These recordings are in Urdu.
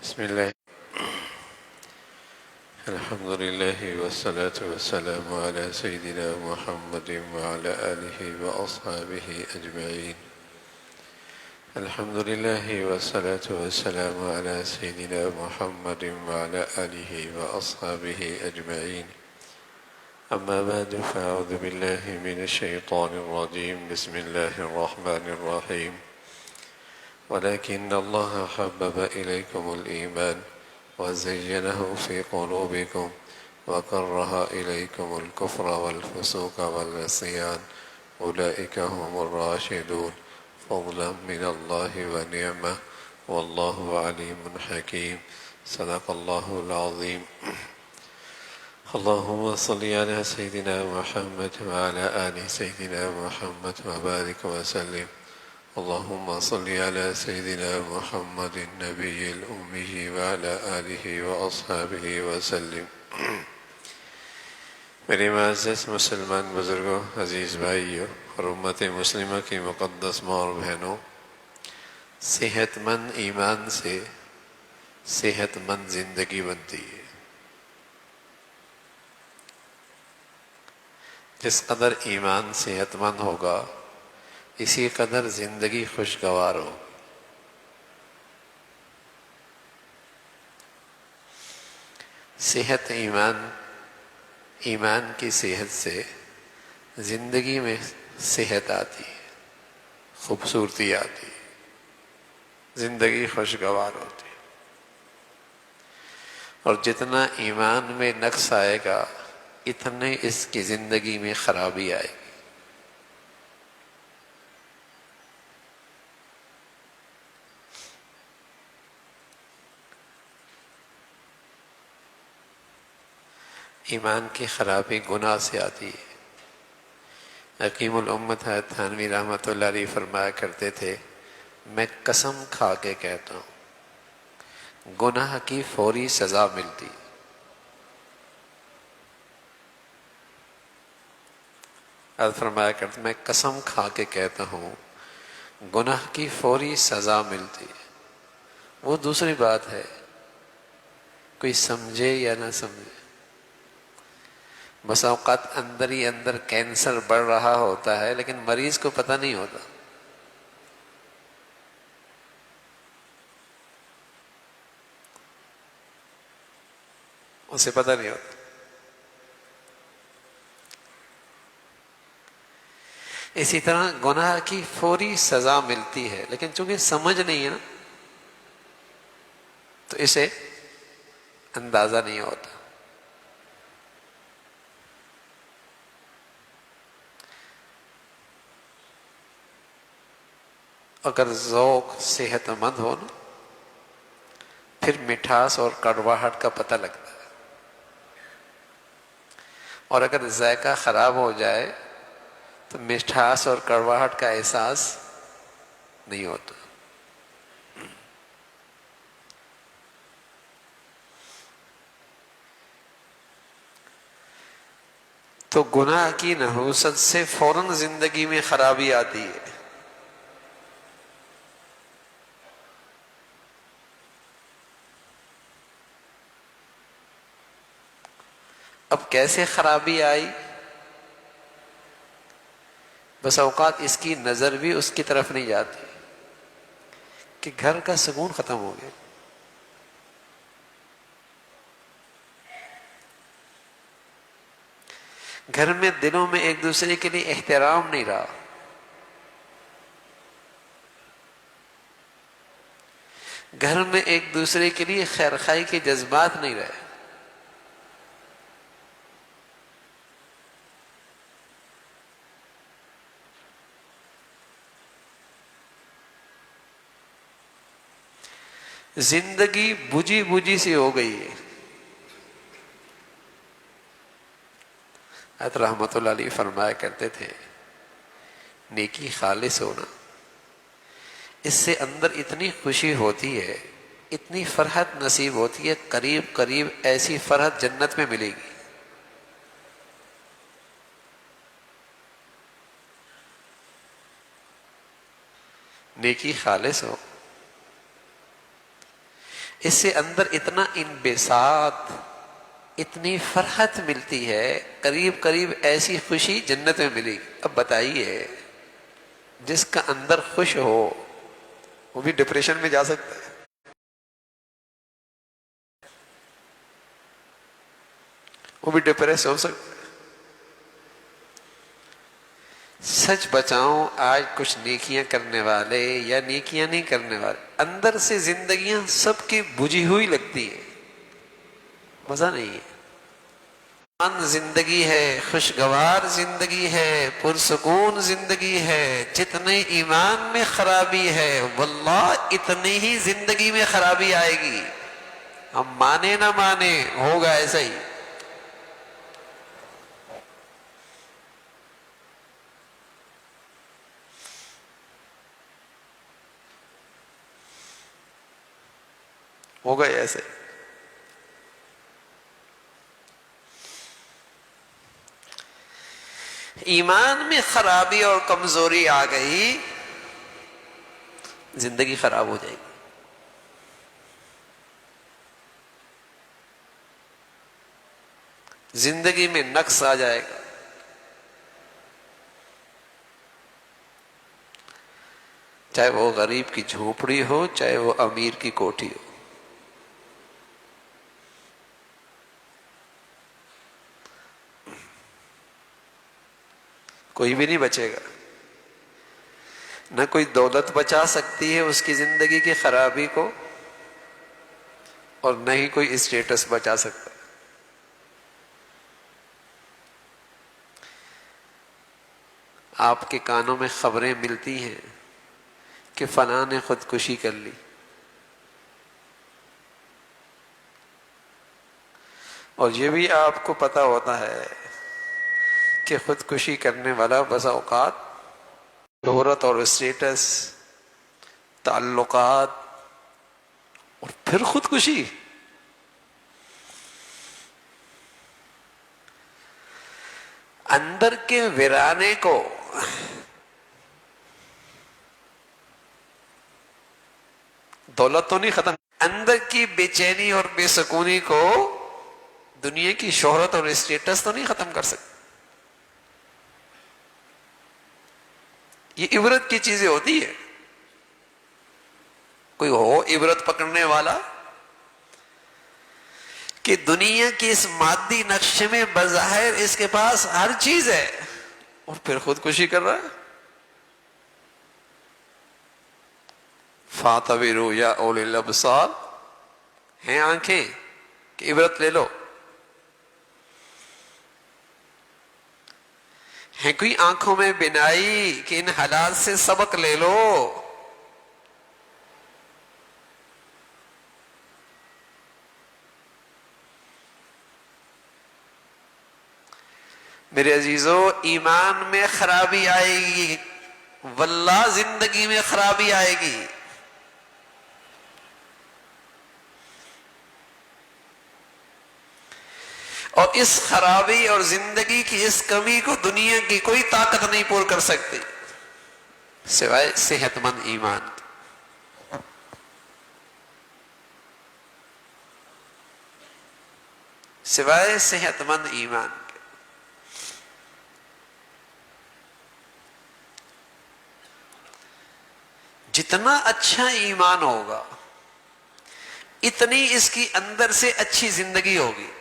بسم الله. الحمد لله والصلاة والسلام على سيدنا محمد وعلى آله وأصحابه أجمعين. الحمد لله والصلاة والسلام على سيدنا محمد وعلى آله وأصحابه أجمعين. أما بعد فأعوذ بالله من الشيطان الرجيم. بسم الله الرحمن الرحيم. ولكن الله حبب إليكم الإيمان وزينه في قلوبكم وكره إليكم الكفر والفسوق والعصيان أولئك هم الراشدون فضلا من الله ونعمة والله عليم حكيم. صدق الله العظيم. اللهم صل على سيدنا محمد وعلى آل سيدنا محمد وبارك وسلم. اللهم صل على سيدنا محمد النبي الأمي وعلى آله وأصحابه وسلم. میرے معزز مسلمان بزرگوں، عزیز بھائیوں اور امت مسلمہ کی مقدس ماں اور بہنوں، صحت مند ایمان سے صحت مند زندگی بنتی ہے۔ جس قدر ایمان صحت مند ہوگا اسی قدر زندگی خوشگوار ہو۔ صحت ایمان کی صحت سے زندگی میں صحت آتی ہے، خوبصورتی آتی ہے، زندگی خوشگوار ہوتی ہے۔ اور جتنا ایمان میں نقص آئے گا اتنے اس کی زندگی میں خرابی آئے گی۔ ایمان کی خرابی گناہ سے آتی ہے۔ حکیم الامت حضرت تھانوی رحمۃ اللہ علیہ فرمایا کرتے تھے، میں قسم کھا کے کہتا ہوں گناہ کی فوری سزا ملتی۔ حضرت فرمایا کرتے میں قسم کھا کے کہتا ہوں گناہ کی فوری سزا ملتی۔ وہ دوسری بات ہے کوئی سمجھے یا نہ سمجھے۔ بس اوقات اندر ہی اندر کینسر بڑھ رہا ہوتا ہے لیکن مریض کو پتہ نہیں ہوتا۔ اسے پتہ نہیں ہوتا۔ اسی طرح گناہ کی فوری سزا ملتی ہے لیکن چونکہ سمجھ نہیں ہے نا تو اسے اندازہ نہیں ہوتا۔ اگر ذوق صحت مند ہو نا پھر مٹھاس اور کڑواہٹ کا پتہ لگتا ہے، اور اگر ذائقہ خراب ہو جائے تو مٹھاس اور کڑواہٹ کا احساس نہیں ہوتا۔ تو گناہ کی نحوست سے فوراً زندگی میں خرابی آتی ہے۔ اب کیسے خرابی آئی؟ بس اوقات اس کی نظر بھی اس کی طرف نہیں جاتی کہ گھر کا سکون ختم ہو گیا۔ گھر میں دلوں میں ایک دوسرے کے لیے احترام نہیں رہا، گھر میں ایک دوسرے کے لیے خیرخواہی کے جذبات نہیں رہے۔ زندگی بجھی بجھی سی ہو گئی ہے۔ حضرت رحمۃ اللہ علیہ فرمایا کرتے تھے نیکی خالص ہونا، اس سے اندر اتنی خوشی ہوتی ہے، اتنی فرحت نصیب ہوتی ہے، قریب قریب ایسی فرحت جنت میں ملے گی۔ نیکی خالص ہو، اس سے اندر اتنا انبساط، اتنی فرحت ملتی ہے، قریب قریب ایسی خوشی جنت میں ملے گی۔ اب بتائیے جس کا اندر خوش ہو وہ بھی ڈپریشن میں جا سکتا ہے؟ وہ بھی ڈپریس ہو سکتا ہے؟ سچ بچاؤں، آج کچھ نیکیاں کرنے والے یا نیکیاں نہیں کرنے والے، اندر سے زندگیاں سب کی بجھی ہوئی لگتی ہیں، مزہ نہیں ہے۔ زندگی ہے، خوشگوار زندگی ہے، پرسکون زندگی ہے۔ جتنے ایمان میں خرابی ہے واللہ اتنی ہی زندگی میں خرابی آئے گی، ہم مانے نہ مانے، ہوگا ایسا ہی۔ ہوگا ایسے۔ ایمان میں خرابی اور کمزوری آ گئی، زندگی خراب ہو جائے گی۔ زندگی میں نقص آ جائے گا۔ چاہے وہ غریب کی جھونپڑی ہو، چاہے وہ امیر کی کوٹھی ہو۔ کوئی بھی نہیں بچے گا، نہ کوئی دولت بچا سکتی ہے اس کی زندگی کی خرابی کو، اور نہ ہی کوئی اسٹیٹس بچا سکتا۔ آپ کے کانوں میں خبریں ملتی ہیں کہ فلاں نے خودکشی کر لی، اور یہ بھی آپ کو پتہ ہوتا ہے کہ خودکشی کرنے والا بسا اوقات شہرت اور اسٹیٹس، تعلقات، اور پھر خودکشی۔ اندر کے ویرانے کو دولت تو نہیں ختم، اندر کی بے چینی اور بے سکونی کو دنیا کی شہرت اور اسٹیٹس تو نہیں ختم کر سکتی۔ یہ عبرت کی چیزیں ہوتی ہے۔ کوئی ہو عبرت پکڑنے والا کہ دنیا کے اس مادی نقشے میں بظاہر اس کے پاس ہر چیز ہے، اور پھر خودکشی کر رہا ہے۔ فَاعْتَبِرُوا يَا أُولِي الْأَبْصَارِ، ہیں آنکھیں کہ عبرت لے لو، ہے کوئی آنکھوں میں بینائی کہ ان حالات سے سبق لے لو۔ میرے عزیزو، ایمان میں خرابی آئے گی، واللہ زندگی میں خرابی آئے گی۔ اور اس خرابی اور زندگی کی اس کمی کو دنیا کی کوئی طاقت نہیں پور کر سکتی سوائے صحت مند ایمان کی۔ سوائے صحت مند ایمان کے۔ جتنا اچھا ایمان ہوگا اتنی اس کی اندر سے اچھی زندگی ہوگی۔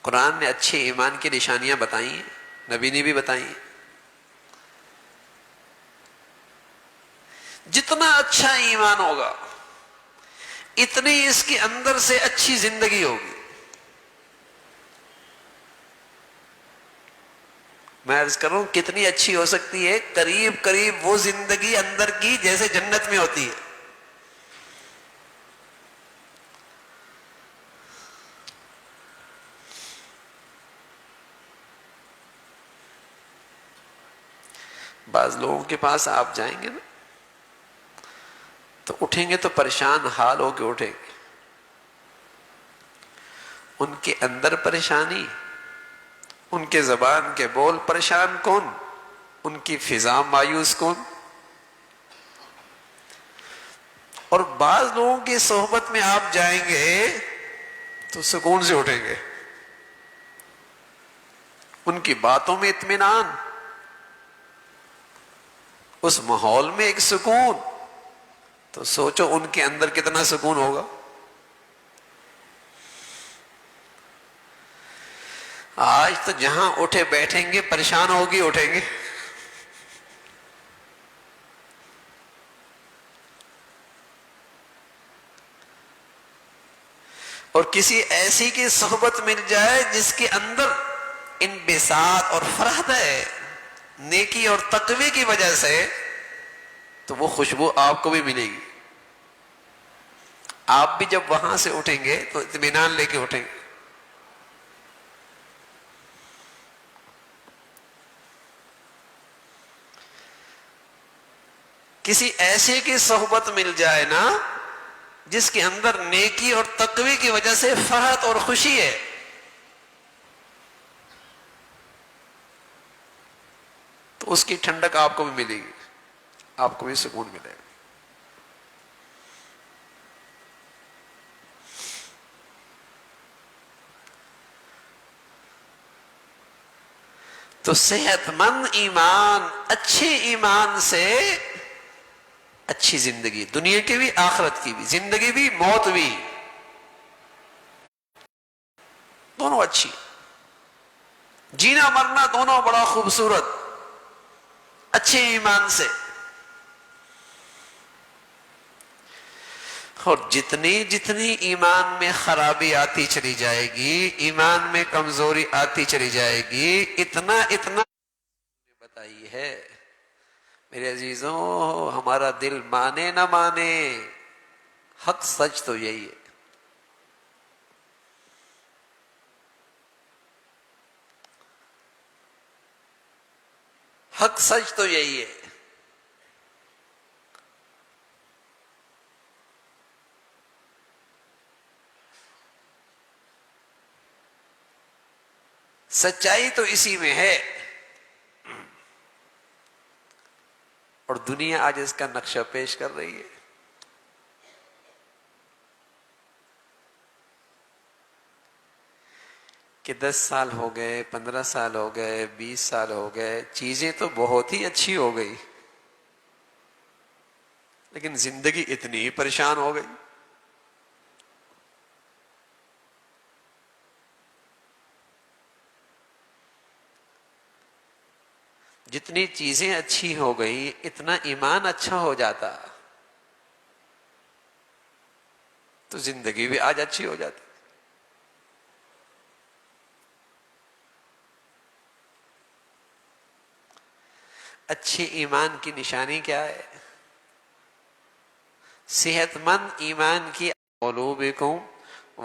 قرآن نے اچھے ایمان کی نشانیاں بتائی ہیں، نبی نے بھی بتائی ہیں۔ جتنا اچھا ایمان ہوگا اتنی اس کے اندر سے اچھی زندگی ہوگی۔ میں عرض کر رہا ہوں کتنی اچھی ہو سکتی ہے، قریب قریب وہ زندگی اندر کی جیسے جنت میں ہوتی ہے۔ بعض لوگوں کے پاس آپ جائیں گے نا تو اٹھیں گے تو پریشان حال ہو کے اٹھیں گے۔ ان کے اندر پریشانی، ان کے زبان کے بول پریشان کون، ان کی فضا مایوس کون؟ اور بعض لوگوں کی صحبت میں آپ جائیں گے تو سکون سے اٹھیں گے، ان کی باتوں میں اطمینان، اس ماحول میں ایک سکون، تو سوچو ان کے اندر کتنا سکون ہوگا۔ آج تو جہاں اٹھے بیٹھیں گے پریشان ہوگی اٹھیں گے۔ اور کسی ایسی کی صحبت مل جائے جس کے اندر انبساط اور فرحت ہے نیکی اور تقوی کی وجہ سے، تو وہ خوشبو آپ کو بھی ملے گی۔ آپ بھی جب وہاں سے اٹھیں گے تو اطمینان لے کے اٹھیں گے۔ کسی ایسے کی صحبت مل جائے نا جس کے اندر نیکی اور تقوی کی وجہ سے فرحت اور خوشی ہے، تو اس کی ٹھنڈک آپ کو بھی ملے گی، آپ کو بھی سکون ملے گا۔ تو صحت مند ایمان، اچھے ایمان سے اچھی زندگی، دنیا کی بھی آخرت کی بھی، زندگی بھی موت بھی، دونوں اچھی، جینا مرنا دونوں بڑا خوبصورت اچھے ایمان سے۔ اور جتنی جتنی ایمان میں خرابی آتی چلی جائے گی، ایمان میں کمزوری آتی چلی جائے گی، اتنا اتنا بتائی ہے میرے عزیزوں، ہمارا دل مانے نہ مانے، حق سچ تو یہی ہے۔ حق سچ تو یہی ہے۔ سچائی تو اسی میں ہے، اور دنیا آج اس کا نقشہ پیش کر رہی ہے۔ کہ 10 سال ہو گئے، 15 سال ہو گئے، 20 سال ہو گئے، چیزیں تو بہت ہی اچھی ہو گئی، لیکن زندگی اتنی ہی پریشان ہو گئی۔ جتنی چیزیں اچھی ہو گئی اتنا ایمان اچھا ہو جاتا تو زندگی بھی آج اچھی ہو جاتی۔ اچھے ایمان کی نشانی کیا ہے؟ صحت مند ایمان کی قلوبکم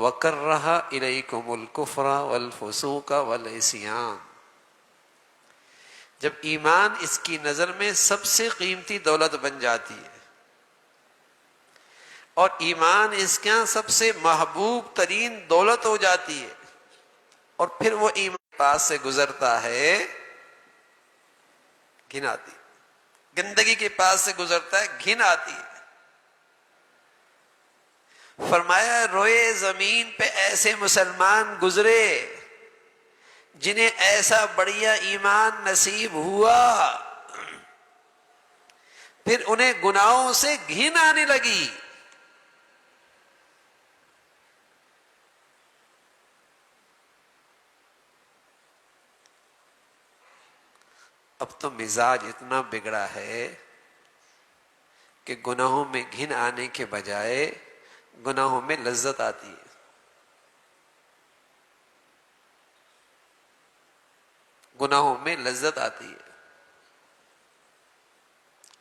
وکرہ الیکم الکفر والفسوق والعصیان۔ جب ایمان اس کی نظر میں سب سے قیمتی دولت بن جاتی ہے، اور ایمان اس کے سب سے محبوب ترین دولت ہو جاتی ہے، اور پھر وہ ایمان کے پاس سے گزرتا ہے، گھن آتی ہے، گندگی کے پاس سے گزرتا ہے، گھن آتی ہے۔ فرمایا روئے زمین پہ ایسے مسلمان گزرے جنہیں ایسا بڑھیا ایمان نصیب ہوا، پھر انہیں گناہوں سے گھن آنے لگی۔ اب تو مزاج اتنا بگڑا ہے کہ گناہوں میں گھن آنے کے بجائے گناہوں میں لذت آتی ہے۔ گناہوں میں لذت آتی ہے۔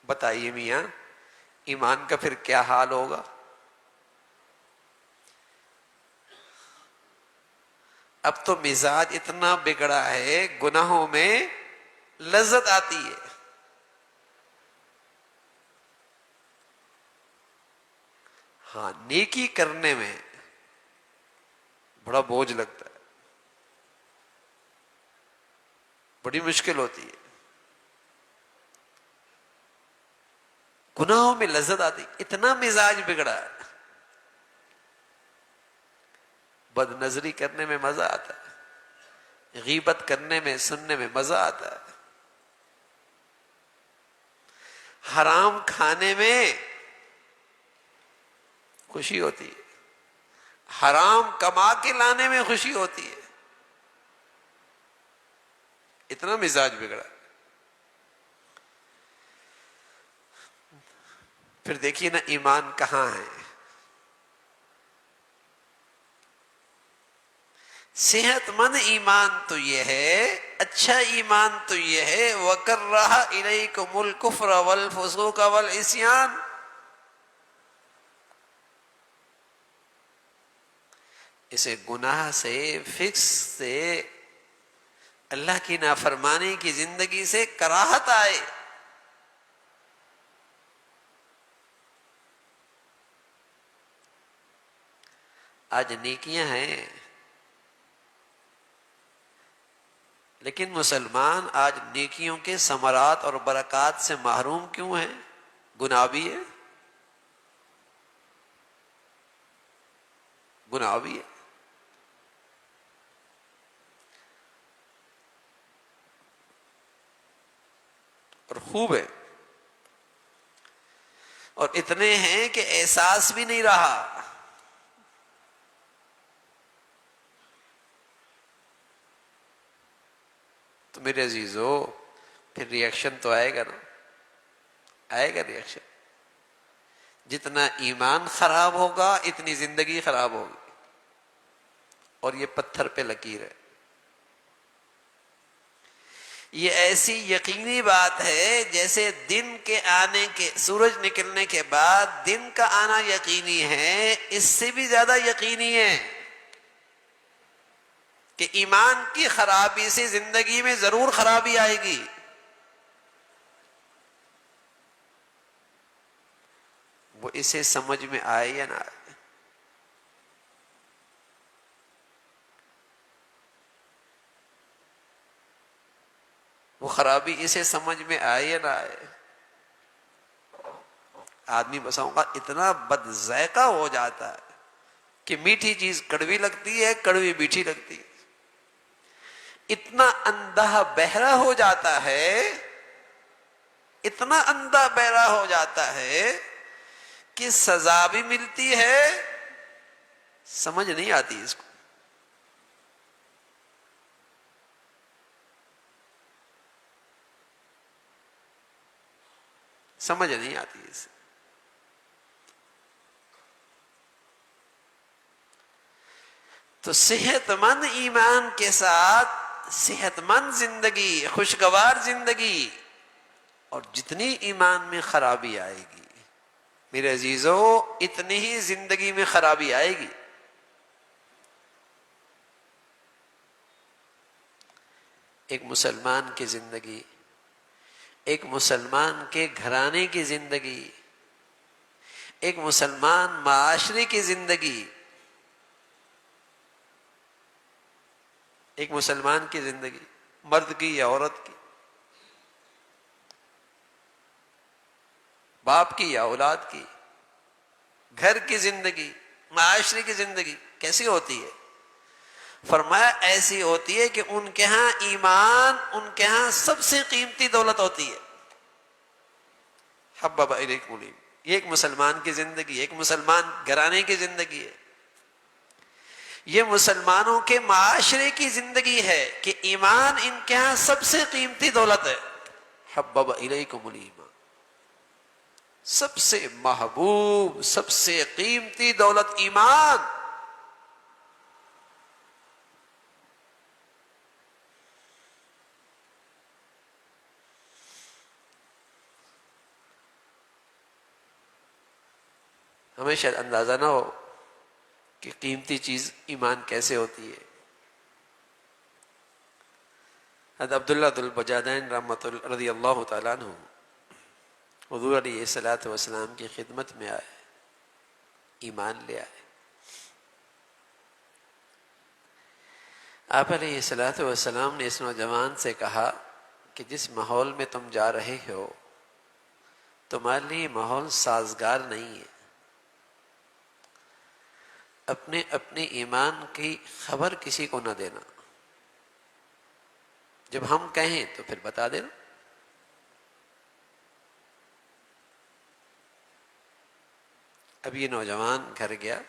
بتائیے میاں، ایمان کا پھر کیا حال ہوگا؟ اب تو مزاج اتنا بگڑا ہے، گناہوں میں لذت آتی ہے۔ ہاں، نیکی کرنے میں بڑا بوجھ لگتا ہے، بڑی مشکل ہوتی ہے۔ گناہوں میں لذت آتی، اتنا مزاج بگڑا ہے. بد نظری کرنے میں مزہ آتا ہے، غیبت کرنے میں، سننے میں مزہ آتا ہے، حرام کھانے میں خوشی ہوتی ہے، حرام کما کے لانے میں خوشی ہوتی ہے. اتنا مزاج بگڑا. پھر دیکھیے نا ایمان کہاں ہے. صحت مند ایمان تو یہ ہے، اچھا ایمان تو یہ ہے وَكَرَّهَ إِلَيْكُمُ الْكُفْرَ وَالْفُسُوقَ وَالْعِصْيَانَ. اسے گناہ سے، فکس سے، اللہ کی نافرمانی کی زندگی سے کراہت آئے. آج نیکیاں ہیں لیکن مسلمان آج نیکیوں کے ثمرات اور برکات سے محروم کیوں ہیں؟ گناہ بھی ہے، گناہ بھی ہے. اور خوب ہے، اور اتنے ہیں کہ احساس بھی نہیں رہا. تو میرے عزیزو پھر ریئیکشن تو آئے گا نا، آئے گا ریئیکشن. جتنا ایمان خراب ہوگا اتنی زندگی خراب ہوگی. اور یہ پتھر پہ لکیر ہے. یہ ایسی یقینی بات ہے جیسے دن کے آنے کے، سورج نکلنے کے بعد دن کا آنا یقینی ہے، اس سے بھی زیادہ یقینی ہے کہ ایمان کی خرابی سے زندگی میں ضرور خرابی آئے گی. وہ اسے سمجھ میں آئے یا نہ آئے. وہ خرابی اسے سمجھ میں آئے یا نہ آئے. آدمی بساؤں کا اتنا بد ذائقہ ہو جاتا ہے کہ میٹھی چیز کڑوی لگتی ہے، کڑوی میٹھی لگتی ہے. اتنا اندھا بہرا ہو جاتا ہے، اتنا اندھا بہرا ہو جاتا ہے کہ سزا بھی ملتی ہے، سمجھ نہیں آتی اس کو. سمجھ نہیں آتی اس. تو صحت مند ایمان کے ساتھ صحت مند زندگی، خوشگوار زندگی، اور جتنی ایمان میں خرابی آئے گی میرے عزیزو اتنی ہی زندگی میں خرابی آئے گی. ایک مسلمان کی زندگی، ایک مسلمان کے گھرانے کی زندگی، ایک مسلمان معاشرے کی زندگی، ایک مسلمان کی زندگی، مرد کی یا عورت کی، باپ کی یا اولاد کی، گھر کی زندگی، معاشرے کی زندگی کیسی ہوتی ہے؟ فرمایا ایسی ہوتی ہے کہ ان کے ہاں ایمان ان کے ہاں سب سے قیمتی دولت ہوتی ہے. حبب الیکم الایمان، یہ ایک مسلمان کی زندگی، ایک مسلمان گھرانے کی زندگی ہے. یہ مسلمانوں کے معاشرے کی زندگی ہے کہ ایمان ان کے ہاں سب سے قیمتی دولت ہے. حبب الیکم الایمان، سب سے محبوب، سب سے قیمتی دولت ایمان. ہمیں شاید اندازہ نہ ہو کہ قیمتی چیز ایمان کیسے ہوتی ہے. حضرت عبداللہ ذو البجادین رحمۃ اللہ رضی اللہ تعالیٰ عنہ حضور علیہ الصلوۃ والسلام کی خدمت میں آئے، ایمان لے آئے. آپ علیہ الصلوۃ والسلام نے اس نوجوان سے کہا کہ جس ماحول میں تم جا رہے ہو تمہارے لیے ماحول سازگار نہیں ہے، اپنے اپنے ایمان کی خبر کسی کو نہ دینا، جب ہم کہیں تو پھر بتا دینا۔ اب یہ نوجوان گھر گیا،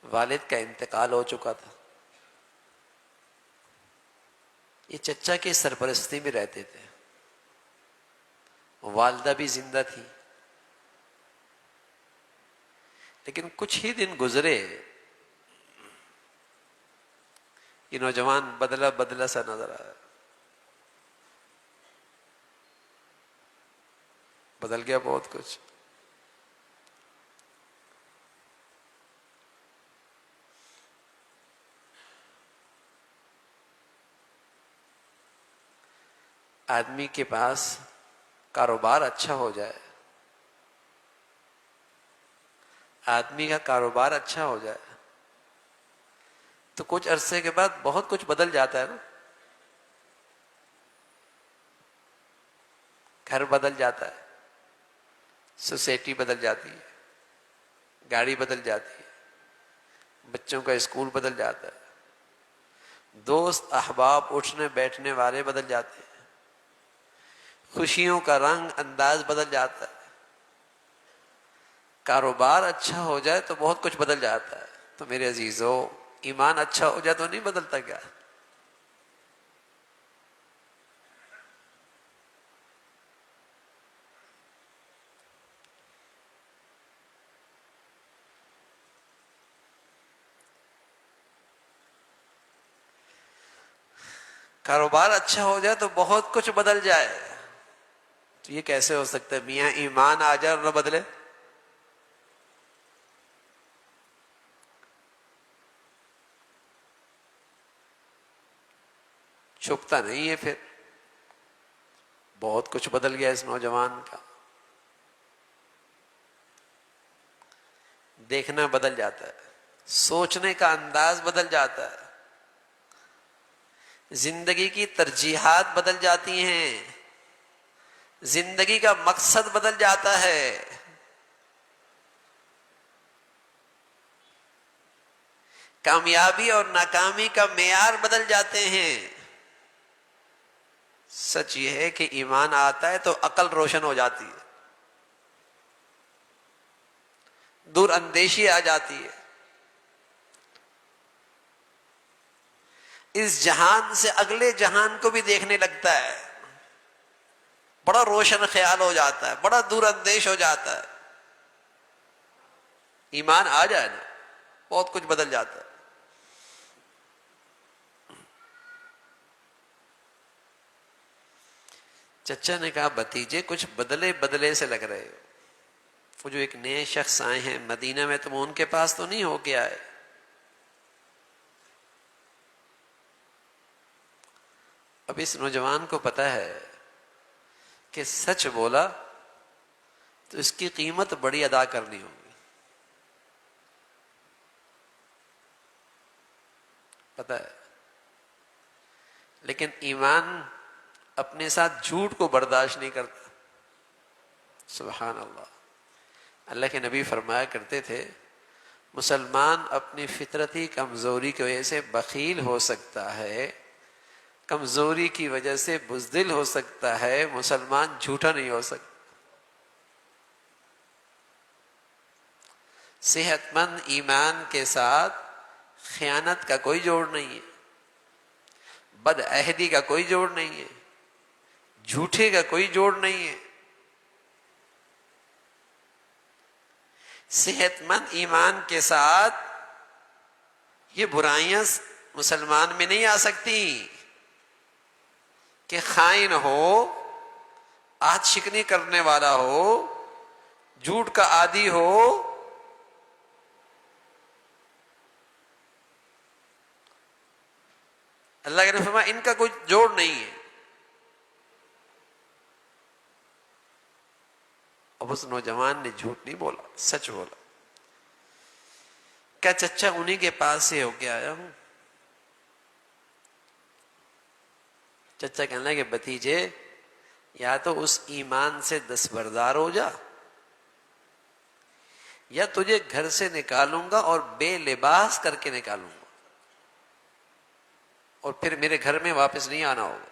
والد کا انتقال ہو چکا تھا، یہ چچا کی سرپرستی میں رہتے تھے، والدہ بھی زندہ تھی، لیکن کچھ ہی دن گزرے یہ نوجوان بدلا بدلا سا نظر آیا، بدل گیا بہت کچھ۔ آدمی کے پاس کاروبار اچھا ہو جائے، آدمی کا کاروبار اچھا ہو جائے تو کچھ عرصے کے بعد بہت کچھ بدل جاتا ہے نا، گھر بدل جاتا ہے، سوسائٹی بدل جاتی ہے، گاڑی بدل جاتی ہے، بچوں کا اسکول بدل جاتا ہے، دوست احباب اٹھنے بیٹھنے والے بدل جاتے ہیں، خوشیوں کا رنگ انداز بدل جاتا ہے۔ کاروبار اچھا ہو جائے تو بہت کچھ بدل جاتا ہے۔ تو میرے عزیزو، ایمان اچھا ہو جائے تو نہیں بدلتا کیا؟ کاروبار اچھا ہو جائے تو بہت کچھ بدل جائے، تو یہ کیسے ہو سکتا ہے میاں؟ ایمان آ جائے اور نہ بدلے؟ چھپتا نہیں ہے پھر، بہت کچھ بدل گیا اس نوجوان کا، دیکھنا بدل جاتا ہے، سوچنے کا انداز بدل جاتا ہے، زندگی کی ترجیحات بدل جاتی ہیں، زندگی کا مقصد بدل جاتا ہے، کامیابی اور ناکامی کا معیار بدل جاتے ہیں۔ سچ یہ ہے کہ ایمان آتا ہے تو عقل روشن ہو جاتی ہے، دور اندیشی آ جاتی ہے، اس جہان سے اگلے جہان کو بھی دیکھنے لگتا ہے، بڑا روشن خیال ہو جاتا ہے، بڑا دور اندیش ہو جاتا ہے۔ ایمان آ جائے نا، بہت کچھ بدل جاتا ہے۔ چچا نے کہا بھتیجے کچھ بدلے بدلے سے لگ رہے ہو، وہ جو ایک نئے شخص آئے ہیں مدینہ میں، تم ان کے پاس تو نہیں ہو کے آئے؟ اب اس نوجوان کو پتا ہے کہ سچ بولا تو اس کی قیمت بڑی ادا کرنی ہوگی، پتا ہے، لیکن ایمان اپنے ساتھ جھوٹ کو برداشت نہیں کرتا۔ سبحان اللہ۔ اللہ کے نبی فرمایا کرتے تھے مسلمان اپنی فطرتی کمزوری کی وجہ سے بخیل ہو سکتا ہے، کمزوری کی وجہ سے بزدل ہو سکتا ہے، مسلمان جھوٹا نہیں ہو سکتا۔ صحت مند ایمان کے ساتھ خیانت کا کوئی جوڑ نہیں ہے، بد عہدی کا کوئی جوڑ نہیں ہے، جھوٹے کا کوئی جوڑ نہیں ہے۔ صحت مند ایمان کے ساتھ یہ برائیاں مسلمان میں نہیں آ سکتی کہ خائن ہو، عہد شکنی کرنے والا ہو، جھوٹ کا عادی ہو، اللہ کے نے فرمایا ان کا کوئی جوڑ نہیں ہے۔ اب اس نوجوان نے جھوٹ نہیں بولا، سچ بولا۔ کیا چچا انہی کے پاس سے ہو کے آیا ہوں؟ چچا کہنے لگے بھتیجے یا تو اس ایمان سے دستبردار ہو جا یا تجھے گھر سے نکالوں گا اور بے لباس کر کے نکالوں گا اور پھر میرے گھر میں واپس نہیں آنا ہوگا.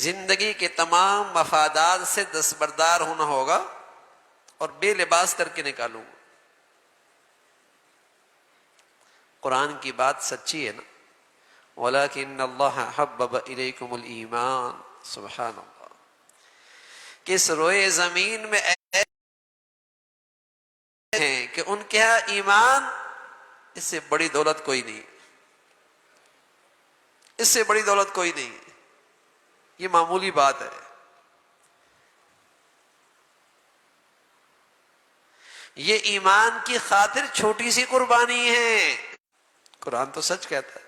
زندگی کے تمام مفادات سے دستبردار ہونا ہوگا اور بے لباس کر کے نکالوں گا. قرآن کی بات سچی ہے نا. وَلَكِنَّ اللَّهَ حَبَّبَ إِلَيْكُمُ الْإِيمَانَ. سبحان اللہ. کس روئے زمین میں ہیں کہ ان کے ہاں ایمان اس سے بڑی دولت کوئی نہیں, اس سے بڑی دولت کوئی نہیں. یہ معمولی بات ہے. یہ ایمان کی خاطر چھوٹی سی قربانی ہے. قرآن تو سچ کہتا ہے.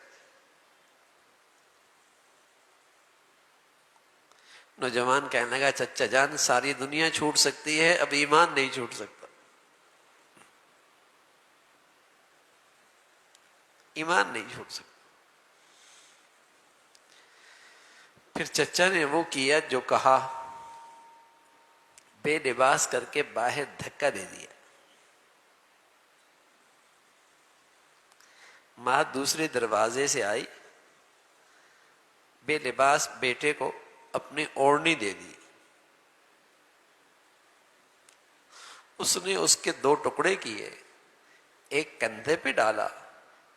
نوجوان کہنے لگا چچا جان ساری دنیا چھوٹ سکتی ہے, اب ایمان نہیں چھوٹ سکتا. ایمان نہیں چھوٹ سکتا. پھر چچا نے وہ کیا جو کہا, بے لباس کر کے باہر دھکا دے دیا. ماں دوسرے دروازے سے آئی, بے لباس بیٹے کو اپنی اوڑھنی دے دی. اس نے اس کے 2 ٹکڑے کیے, ایک کندھے پہ ڈالا,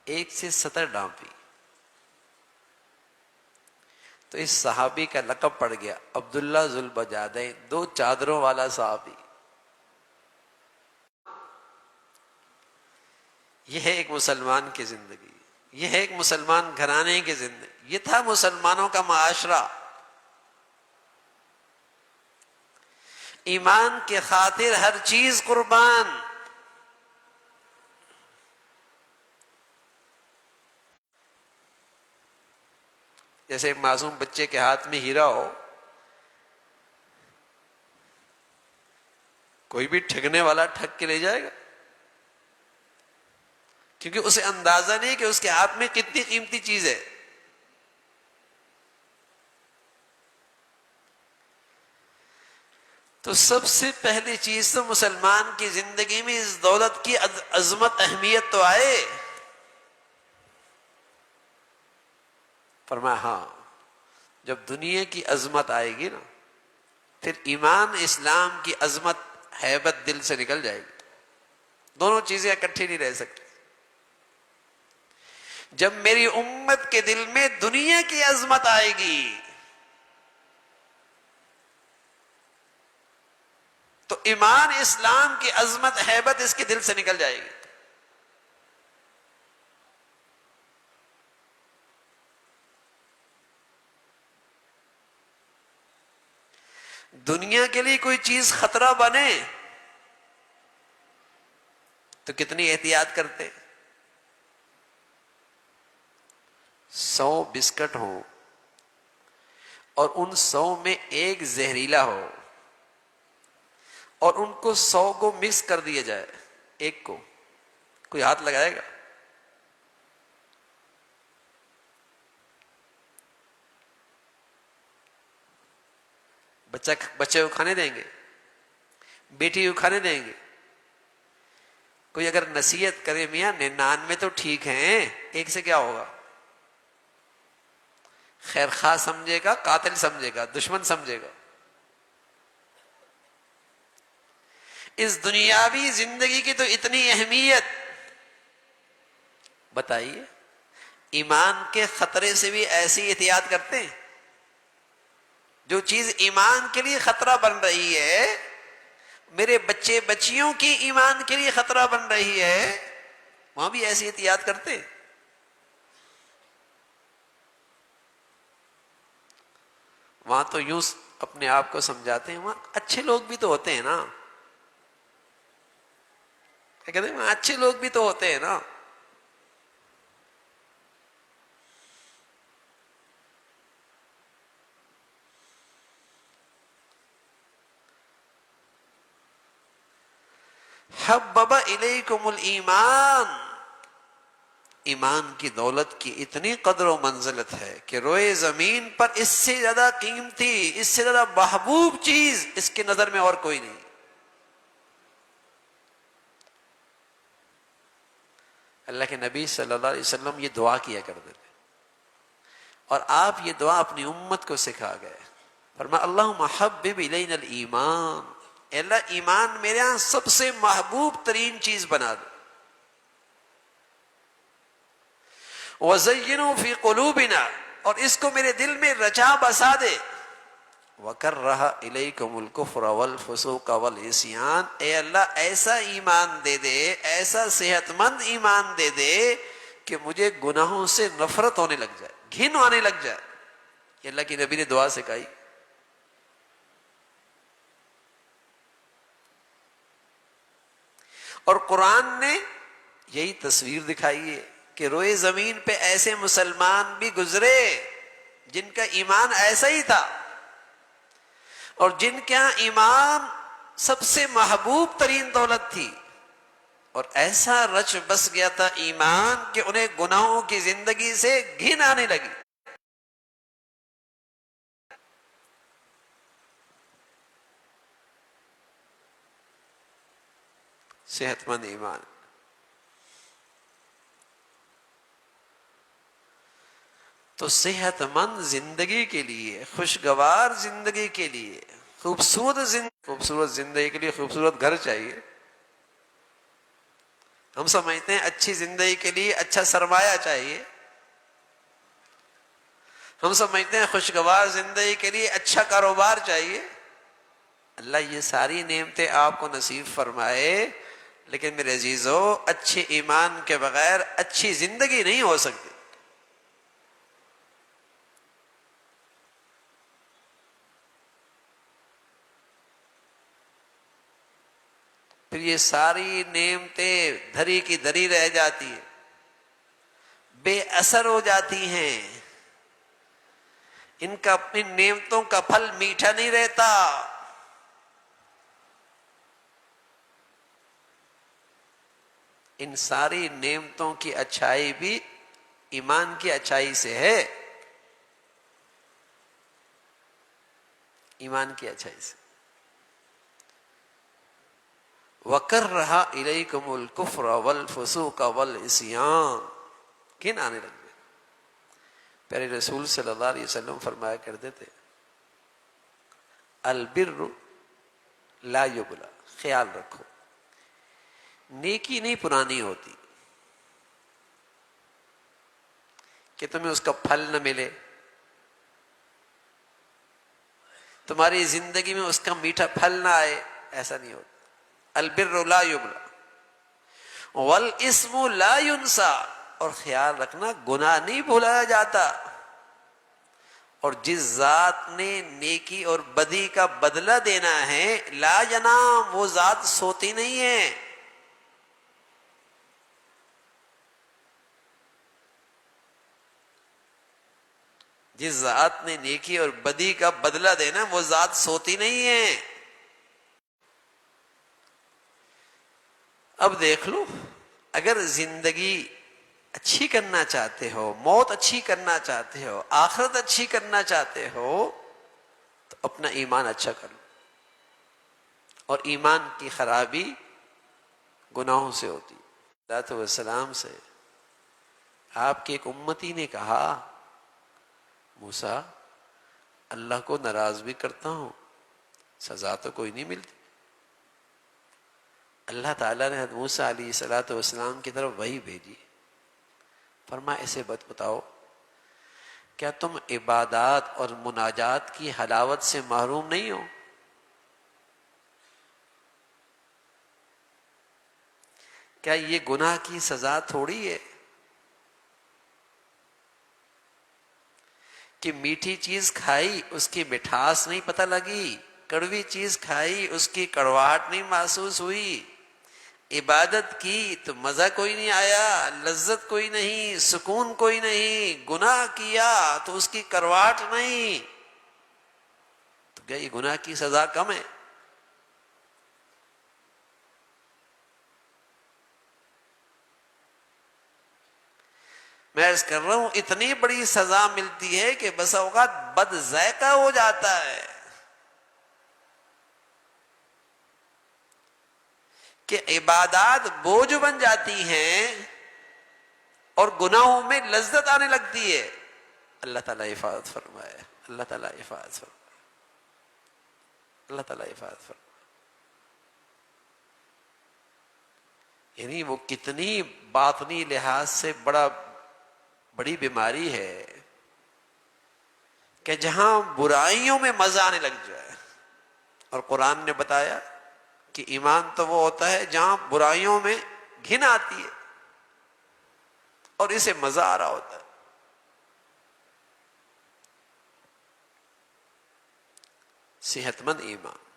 ایک سے سطر ڈانپی. تو اس صحابی کا لقب پڑ گیا عبداللہ ذوالبجادین, 2 چادروں والا صحابی. یہ ہے ایک مسلمان کی زندگی, یہ ہے ایک مسلمان گھرانے کی زندگی. یہ تھا مسلمانوں کا معاشرہ. ایمان کے خاطر ہر چیز قربان. جیسے ایک معصوم بچے کے ہاتھ میں ہیرا ہو, کوئی بھی ٹھگنے والا ٹھگ کے لے جائے گا, کیونکہ اسے اندازہ نہیں کہ اس کے ہاتھ میں کتنی قیمتی چیز ہے. تو سب سے پہلی چیز تو مسلمان کی زندگی میں اس دولت کی عظمت اہمیت تو آئے. فرمایا ہاں جب دنیا کی عظمت آئے گی نا, پھر ایمان اسلام کی عظمت ہیبت دل سے نکل جائے گی. دونوں چیزیں اکٹھی نہیں رہ سکتی. جب میری امت کے دل میں دنیا کی عظمت آئے گی تو ایمان اسلام کی عظمت ہیبت اس کے دل سے نکل جائے گی. دنیا کے لیے کوئی چیز خطرہ بنے تو کتنی احتیاط کرتے. 100 بسکٹ ہو اور ان 100 میں ایک زہریلا ہو اور ان کو 100 کو مکس کر دیا جائے, ایک کو کوئی ہاتھ لگائے گا؟ بچے کو کھانے دیں گے؟ بیٹی کو کھانے دیں گے؟ کوئی اگر نصیحت کرے میاں 99 تو ٹھیک ہیں, ایک سے کیا ہوگا؟ خیر خواہ سمجھے گا, قاتل سمجھے گا, دشمن سمجھے گا. اس دنیاوی زندگی کی تو اتنی اہمیت. بتائیے ایمان کے خطرے سے بھی ایسی احتیاط کرتے ہیں. جو چیز ایمان کے لیے خطرہ بن رہی ہے, میرے بچے بچیوں کی ایمان کے لیے خطرہ بن رہی ہے, وہاں بھی ایسی احتیاط کرتے ہیں. وہاں تو یوں اپنے آپ کو سمجھاتے ہیں وہاں اچھے لوگ بھی تو ہوتے ہیں نا. کیا کہتے ہیں, وہاں اچھے لوگ بھی تو ہوتے ہیں نا. حبب الیکم الایمان, ایمان کی دولت کی اتنی قدر و منزلت ہے کہ روئے زمین پر اس سے زیادہ قیمتی، اس سے زیادہ محبوب چیز اس کی نظر میں اور کوئی نہیں۔ اللہ کے نبی صلی اللہ علیہ وسلم یہ دعا کیا کرتے تھے، اور آپ یہ دعا اپنی امت کو سکھا گئے۔ فرمایا اللہم حبب الینا الایمان، اے اللہ ایمان میرے ہاں سب سے محبوب ترین چیز بنا دو۔ وَزَيِّنُوا فِي قُلُوبِنَا، اور اس کو میرے دل میں رچا بسا دے۔ وَكَرَّهَ إِلَيْكُمُ الْكُفْرَ وَالْفُسُوقَ وَالْعِصْيَانَ، اے اللہ ایسا ایمان دے دے، ایسا صحت مند ایمان دے دے کہ مجھے گناہوں سے نفرت ہونے لگ جائے، گھن آنے لگ جائے۔ یہ اللہ کی نبی نے دعا سکھائی۔ اور قرآن نے یہی تصویر دکھائی ہے کہ روئے زمین پہ ایسے مسلمان بھی گزرے جن کا ایمان ایسا ہی تھا، اور جن کا ایمان سب سے محبوب ترین دولت تھی، اور ایسا رچ بس گیا تھا ایمان کہ انہیں گناہوں کی زندگی سے گھن آنے لگی۔ صحت مند ایمان۔ تو صحت مند زندگی کے لیے، خوشگوار زندگی کے لیے، خوبصورت زندگی کے لیے خوبصورت گھر چاہیے۔ ہم سمجھتے ہیں اچھی زندگی کے لیے اچھا سرمایہ چاہیے، ہم سمجھتے ہیں خوشگوار زندگی کے لیے اچھا کاروبار چاہیے۔ اللہ یہ ساری نعمتیں آپ کو نصیب فرمائے، لیکن میرے عزیزو اچھے ایمان کے بغیر اچھی زندگی نہیں ہو سکتی۔ پھر یہ ساری نعمتیں دھری کی دھری رہ جاتی ہیں، بے اثر ہو جاتی ہیں، ان نعمتوں کا پھل میٹھا نہیں رہتا۔ ان ساری نعمتوں کی اچھائی بھی ایمان کی اچھائی سے ہے، ایمان کی اچھائی سے۔ وَكَرَّهَ إِلَيْكُمُ الْكُفْرَ وَالْفُسُوقَ وَالْعِصْيَانَ، گھن آنے لگ گئے۔ پیارے رسول صلی اللہ علیہ وسلم فرمایا کرتے تھے البر لا یبلا، خیال رکھو نیکی نہیں پرانی ہوتی کہ تمہیں اس کا پھل نہ ملے، تمہاری زندگی میں اس کا میٹھا پھل نہ آئے، ایسا نہیں ہوتا۔ البر لا یبلا والاسم لا ینسا، اور خیال رکھنا گناہ نہیں بھولایا جاتا، اور جس ذات نے نیکی اور بدی کا بدلہ دینا ہے لا ینام، وہ ذات سوتی نہیں ہے۔ جس ذات نے نیکی اور بدی کا بدلہ دینا وہ ذات سوتی نہیں ہے۔ اب دیکھ لو، اگر زندگی اچھی کرنا چاہتے ہو، موت اچھی کرنا چاہتے ہو، آخرت اچھی کرنا چاہتے ہو، تو اپنا ایمان اچھا کر لو۔ اور ایمان کی خرابی گناہوں سے ہوتی۔ علیہ والسلام سے آپ کے ایک امتی نے کہا موسیٰ اللہ کو ناراض بھی کرتا ہوں، سزا تو کوئی نہیں ملتی۔ اللہ تعالیٰ نے حضرت موسیٰ علیہ السلام کی طرف وحی بھیجی، فرمایا اسے بتاؤ کیا تم عبادات اور مناجات کی حلاوت سے محروم نہیں ہو؟ کیا یہ گناہ کی سزا تھوڑی ہے کہ میٹھی چیز کھائی اس کی مٹھاس نہیں پتہ لگی، کڑوی چیز کھائی اس کی کڑواہٹ نہیں محسوس ہوئی، عبادت کی تو مزہ کوئی نہیں آیا، لذت کوئی نہیں، سکون کوئی نہیں، گناہ کیا تو اس کی کرواہٹ نہیں، تو کیا یہ گناہ کی سزا کم ہے؟ میں عرض کر رہا ہوں اتنی بڑی سزا ملتی ہے کہ بس اوقات بد ذائقہ ہو جاتا ہے، کہ عبادات بوجھ بن جاتی ہیں اور گناہوں میں لذت آنے لگتی ہے۔ اللہ تعالیٰ حفاظت فرمائے، اللہ تعالیٰ حفاظت فرمائے، اللہ تعالیٰ حفاظت فرمائے۔ یعنی وہ کتنی باطنی لحاظ سے بڑی بیماری ہے کہ جہاں برائیوں میں مزہ آنے لگ جائے۔ اور قرآن نے بتایا کہ ایمان تو وہ ہوتا ہے جہاں برائیوں میں گھن آتی ہے اور اسے مزہ آ رہا ہوتا ہے۔ صحت مند ایمان۔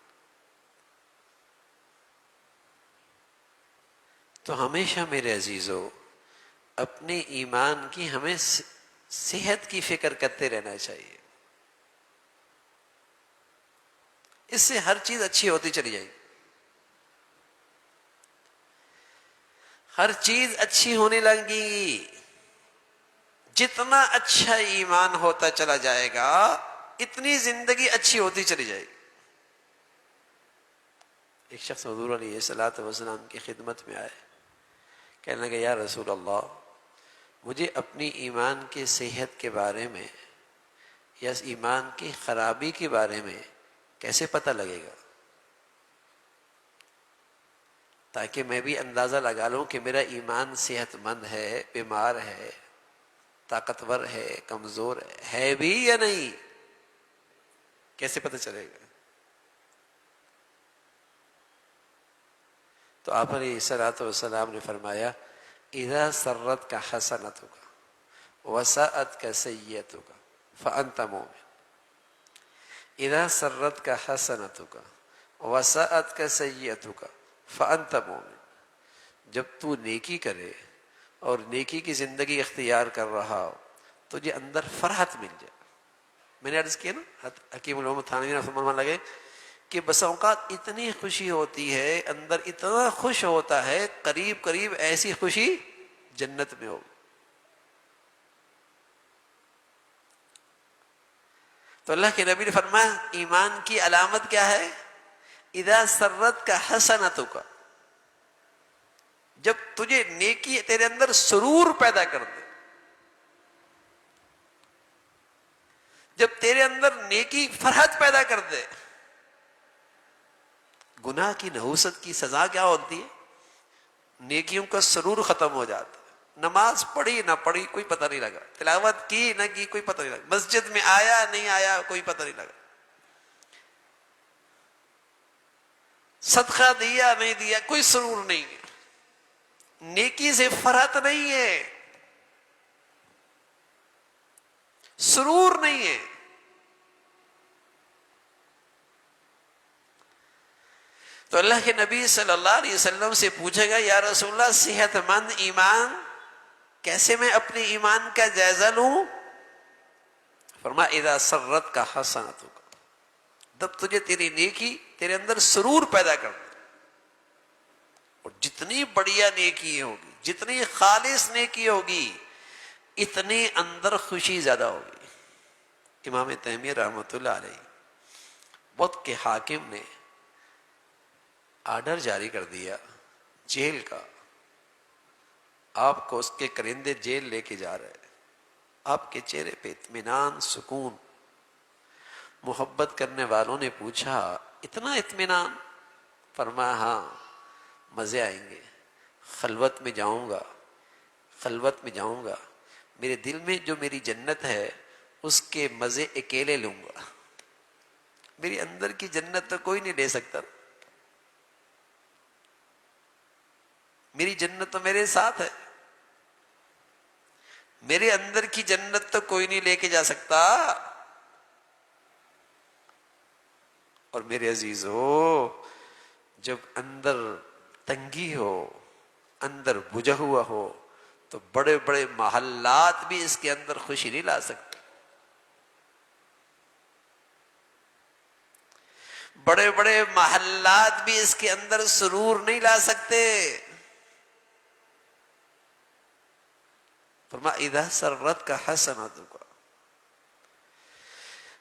تو ہمیشہ میرے عزیزو اپنے ایمان کی ہمیں صحت کی فکر کرتے رہنا چاہیے، اس سے ہر چیز اچھی ہوتی چلی جائے گی، ہر چیز اچھی ہونے لگی۔ جتنا اچھا ایمان ہوتا چلا جائے گا اتنی زندگی اچھی ہوتی چلی جائے گی۔ ایک شخص حضور علیہ الصلوۃ والسلام کی خدمت میں آئے، کہنے لگے یا رسول اللہ مجھے اپنی ایمان کی صحت کے بارے میں یا ایمان کی خرابی کے بارے میں کیسے پتہ لگے گا، تاکہ میں بھی اندازہ لگا لوں کہ میرا ایمان صحت مند ہے، بیمار ہے، طاقتور ہے، کمزور ہے بھی یا نہیں، کیسے پتہ چلے گا؟ تو آپ علیہ الصلوۃ والسلام نے فرمایا اذا سرتک حسنتک وساءتک سیئتک فانت مؤمن۔ اذا سرتک حسنتک وساءتک سیئتک فانت مؤمن۔ جب تو نیکی کرے اور نیکی کی زندگی اختیار کر رہا ہو تجھے اندر فرحت مل جائے۔ میں نے عرض کیا نا حکیم الامت تھانوی رحمۃ اللہ علیہ کہ بس اوقات اتنی خوشی ہوتی ہے، اندر اتنا خوش ہوتا ہے، قریب قریب ایسی خوشی جنت میں ہوگی۔ تو اللہ کے نبی نے فرمایا ایمان کی علامت کیا ہے؟ اذا سرت کا حسنتک، جب تجھے نیکی تیرے اندر سرور پیدا کر دے، جب تیرے اندر نیکی فرحت پیدا کر دے۔ گناہ کی نحوست کی سزا کیا ہوتی ہے؟ نیکیوں کا سرور ختم ہو جاتا ہے۔ نماز پڑھی نہ پڑھی کوئی پتہ نہیں لگا، تلاوت کی نہ کی کوئی پتہ نہیں لگا، مسجد میں آیا نہیں آیا کوئی پتہ نہیں لگا، صدقہ دیا نہیں دیا کوئی سرور نہیں ہے، نیکی سے فرحت نہیں ہے، سرور نہیں ہے۔ تو اللہ کے نبی صلی اللہ علیہ وسلم سے پوچھے گا یا رسول اللہ صحت مند ایمان کیسے میں اپنے ایمان کا جائزہ لوں؟ فرمایا اذا سرت کا حسنتک، جب تجھے تیری نیکی تیرے اندر سرور پیدا کر دے، اور جتنی بڑھیا نیکی ہوگی، جتنی خالص نیکی ہوگی، اتنی اندر خوشی زیادہ ہوگی۔ امام تیمیہ رحمۃ اللہ علیہ وقت کے حاکم نے آرڈر جاری کر دیا جیل کا، آپ کو اس کے کرندے جیل لے کے جا رہے، آپ کے چہرے پہ اطمینان، سکون۔ محبت کرنے والوں نے پوچھا اتنا اطمینان؟ فرمایا ہاں مزے آئیں گے، خلوت میں جاؤں گا، خلوت میں جاؤں گا، میرے دل میں جو میری جنت ہے اس کے مزے اکیلے لوں گا، میری اندر کی جنت تو کوئی نہیں لے سکتا، میری جنت تو میرے ساتھ ہے، میرے اندر کی جنت تو کوئی نہیں لے کے جا سکتا۔ اور میرے عزیزو جب اندر تنگی ہو، اندر بجھا ہوا ہو، تو بڑے بڑے محلات بھی اس کے اندر خوشی نہیں لا سکتے، بڑے بڑے محلات بھی اس کے اندر سرور نہیں لا سکتے۔ فرمایا اذا سرت کا حسنتک،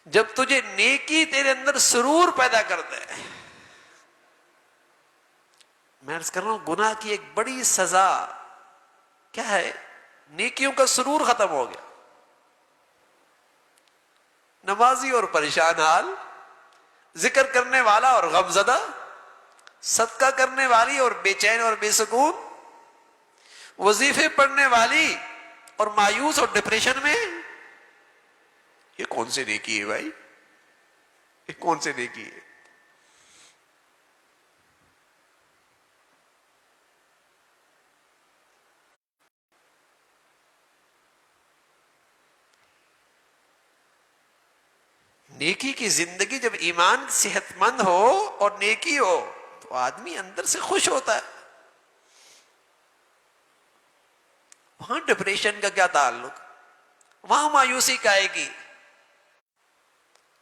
جب تجھے نیکی تیرے اندر سرور پیدا کر دے. میں عرض کر رہا ہوں گناہ کی ایک بڑی سزا کیا ہے؟ نیکیوں کا سرور ختم ہو گیا. نمازی اور پریشان حال، ذکر کرنے والا اور غم زدہ، صدقہ کرنے والی اور بے چین اور بے سکون، وظیفے پڑھنے والی اور مایوس اور ڈپریشن میں. یہ کون سی نیکی ہے بھائی؟ یہ کون سی نیکی ہے؟ نیکی کی زندگی جب ایمان صحت مند ہو اور نیکی ہو تو آدمی اندر سے خوش ہوتا ہے. وہاں ڈپریشن کا کیا تعلق، وہاں مایوسی کا آئے گی.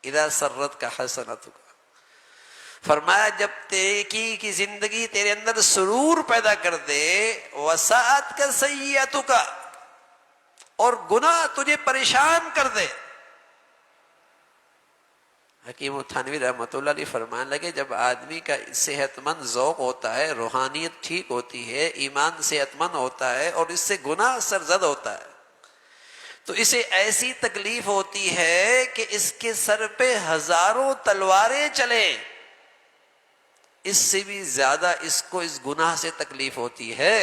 اذا سرت کا حسنتک، فرمایا جب نیکی کی زندگی تیرے اندر سرور پیدا کر دے، وساعت کا سیئتک، اور گناہ تجھے پریشان کر دے. حکیم تھانوی رحمۃ اللہ علیہ فرمانے لگے جب آدمی کا صحت مند ذوق ہوتا ہے، روحانیت ٹھیک ہوتی ہے، ایمان صحت مند ہوتا ہے اور اس سے گناہ سرزد ہوتا ہے، تو اسے ایسی تکلیف ہوتی ہے کہ اس کے سر پہ ہزاروں تلواریں چلیں، اس سے بھی زیادہ اس کو اس گناہ سے تکلیف ہوتی ہے.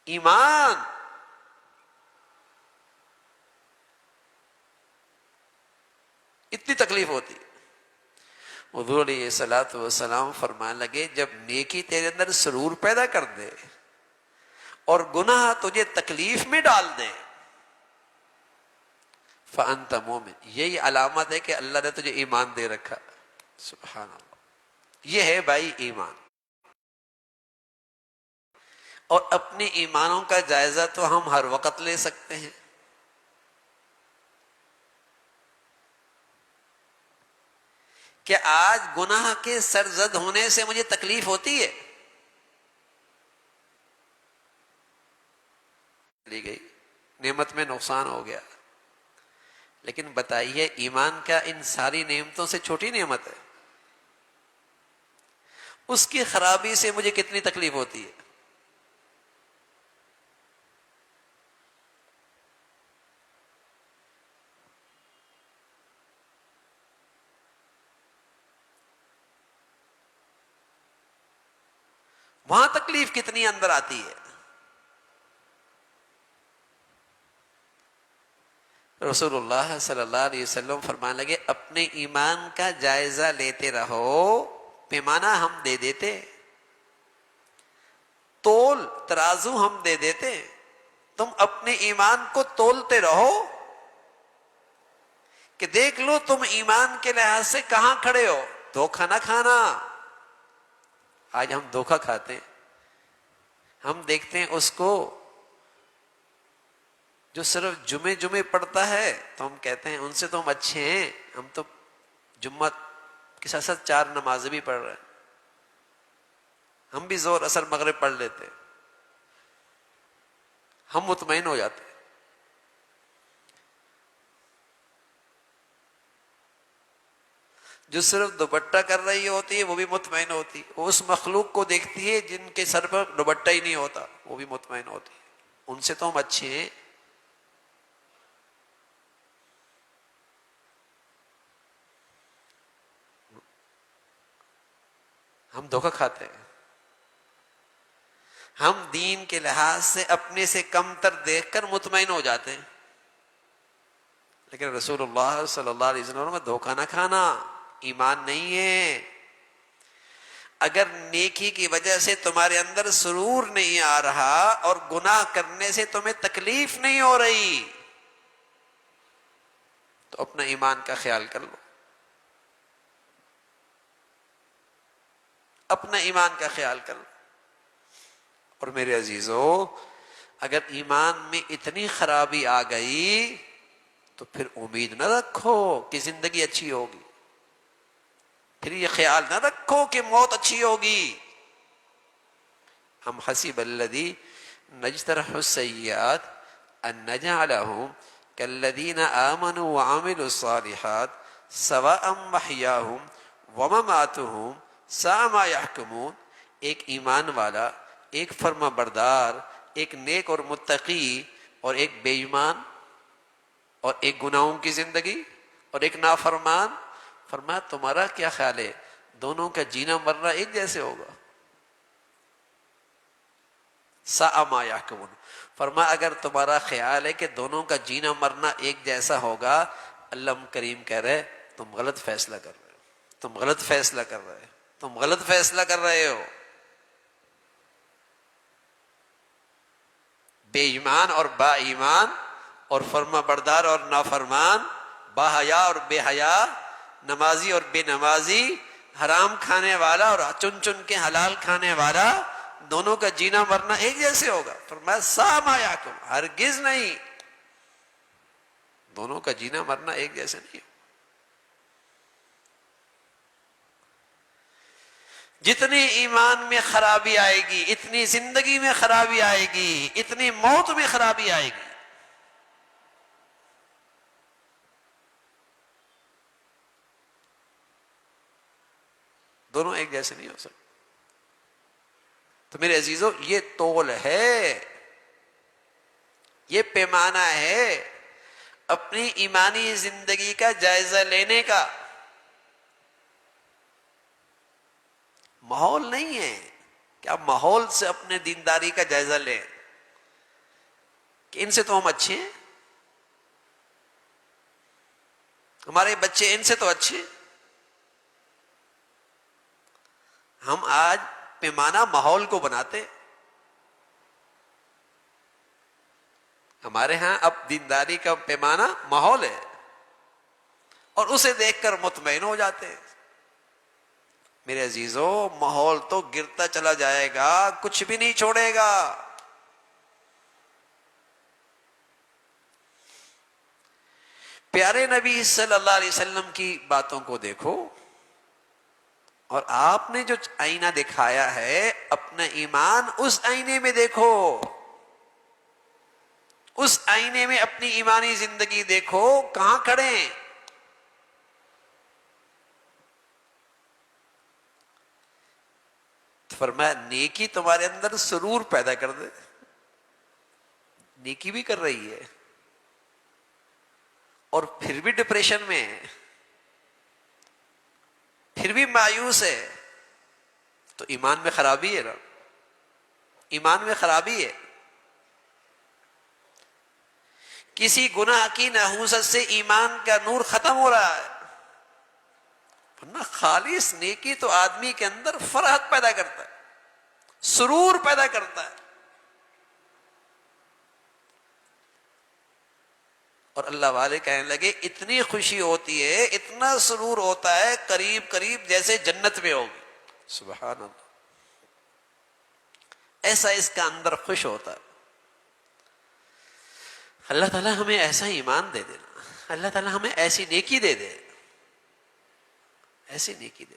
ایمان اتنی تکلیف ہوتی. حضور علیہ الصلوۃ والسلام فرمانے لگے جب نیکی تیرے اندر سرور پیدا کر دے اور گناہ تجھے تکلیف میں ڈال دے، فأنت مومن، یہی علامت ہے کہ اللہ نے تجھے ایمان دے رکھا. سبحان اللہ، یہ ہے بھائی ایمان. اور اپنے ایمانوں کا جائزہ تو ہم ہر وقت لے سکتے ہیں. کہ آج گناہ کے سرزد ہونے سے مجھے تکلیف ہوتی ہے، لی گئی نعمت میں نقصان ہو گیا، لیکن بتائیے ایمان کا ان ساری نعمتوں سے چھوٹی نعمت ہے، اس کی خرابی سے مجھے کتنی تکلیف ہوتی ہے. وہاں تکلیف کتنی اندر آتی ہے. رسول اللہ صلی اللہ علیہ وسلم فرمانے لگے اپنے ایمان کا جائزہ لیتے رہو، پیمانہ ہم دے دیتے، تول ترازو ہم دے دیتے، تم اپنے ایمان کو تولتے رہو کہ دیکھ لو تم ایمان کے لحاظ سے کہاں کھڑے ہو. دھوکہ نہ کھانا. آج ہم دھوکہ کھاتے ہیں، ہم دیکھتے ہیں اس کو جو صرف جمعے پڑھتا ہے تو ہم کہتے ہیں ان سے تو ہم اچھے ہیں، ہم تو جمعہ کے ساتھ ساتھ 4 نمازیں بھی پڑھ رہے ہیں، ہم بھی ظہر اثر مغرب پڑھ لیتے ہیں، ہم مطمئن ہو جاتے ہیں. جو صرف دوپٹہ کر رہی ہوتی ہے وہ بھی مطمئن ہوتی، وہ اس مخلوق کو دیکھتی ہے جن کے سر پر دوپٹہ ہی نہیں ہوتا، وہ بھی مطمئن ہوتی ہے. ان سے تو ہم اچھے ہیں. ہم دھوکہ کھاتے ہیں. ہم دین کے لحاظ سے اپنے سے کم تر دیکھ کر مطمئن ہو جاتے ہیں، لیکن رسول اللہ صلی اللہ علیہ وسلم میں دھوکہ نہ کھانا ایمان نہیں ہے. اگر نیکی کی وجہ سے تمہارے اندر سرور نہیں آ رہا اور گناہ کرنے سے تمہیں تکلیف نہیں ہو رہی تو اپنا ایمان کا خیال کر لو، اپنا ایمان کا خیال کر لو. اور میرے عزیزو، اگر ایمان میں اتنی خرابی آ گئی تو پھر امید نہ رکھو کہ زندگی اچھی ہوگی، پھر یہ خیال نہ رکھو کہ موت اچھی ہوگی. ام حسب الذی نجترح السیئات ان نجعلہم کالذین آمنوا وعملوا الصالحات سواء محیاہم ومماتہم ساء ما یحکمون. ایک ایمان والا، ایک فرما بردار، ایک نیک اور متقی، اور ایک بے ایمان اور ایک گناہوں کی زندگی اور ایک نافرمان. فرمایا تمہارا کیا خیال ہے دونوں کا جینا مرنا ایک جیسے ہوگا؟ ساء ما یحکمون. فرمایا اگر تمہارا خیال ہے کہ دونوں کا جینا مرنا ایک جیسا ہوگا، اللہ کریم کہہ رہے تم غلط فیصلہ کر رہے ہو، تم غلط فیصلہ کر رہے ہو، تم غلط فیصلہ کر رہے ہو. بے ایمان اور با ایمان، اور فرما بردار اور نافرمان، با حیا اور بے حیا، نمازی اور بے نمازی، حرام کھانے والا اور چن چن کے حلال کھانے والا، دونوں کا جینا مرنا ایک جیسے ہوگا؟ فرمایا ساء ما یحکمون، ہرگز نہیں، دونوں کا جینا مرنا ایک جیسے نہیں ہوگا. جتنی ایمان میں خرابی آئے گی، اتنی زندگی میں خرابی آئے گی، اتنی موت میں خرابی آئے گی. دونوں ایک جیسے نہیں ہو سکتے. تو میرے عزیزو، یہ تول ہے، یہ پیمانہ ہے اپنی ایمانی زندگی کا جائزہ لینے کا. ماحول نہیں ہے کہ آپ ماحول سے اپنے دینداری کا جائزہ لیں کہ ان سے تو ہم اچھے ہیں، ہمارے بچے ان سے تو اچھے. ہم آج پیمانہ ماحول کو بناتے. ہمارے ہاں اب دینداری کا پیمانہ ماحول ہے، اور اسے دیکھ کر مطمئن ہو جاتے ہیں. میرے عزیزو، ماحول تو گرتا چلا جائے گا، کچھ بھی نہیں چھوڑے گا. پیارے نبی صلی اللہ علیہ وسلم کی باتوں کو دیکھو، اور آپ نے جو آئینہ دکھایا ہے اپنا ایمان اس آئینے میں دیکھو، اس آئینے میں اپنی ایمانی زندگی دیکھو، کہاں کھڑے ہیں؟ فرمایا نیکی تمہارے اندر سرور پیدا کر دے. نیکی بھی کر رہی ہے اور پھر بھی ڈپریشن میں ہے، پھر بھی مایوس ہے، تو ایمان میں خرابی ہے نا، ایمان میں خرابی ہے. کسی گناہ کی نحوست سے ایمان کا نور ختم ہو رہا ہے. ورنہ خالص نیکی تو آدمی کے اندر فرحت پیدا کرتا ہے، سرور پیدا کرتا ہے. اور اللہ والے کہنے لگے اتنی خوشی ہوتی ہے، اتنا سرور ہوتا ہے، قریب قریب جیسے جنت میں ہوگی. سبحان اللہ، ایسا اس کا اندر خوش ہوتا ہے. اللہ تعالیٰ ہمیں ایسا ایمان دے دینا، اللہ تعالیٰ ہمیں ایسی نیکی دے دے، ایسی نیکی دے.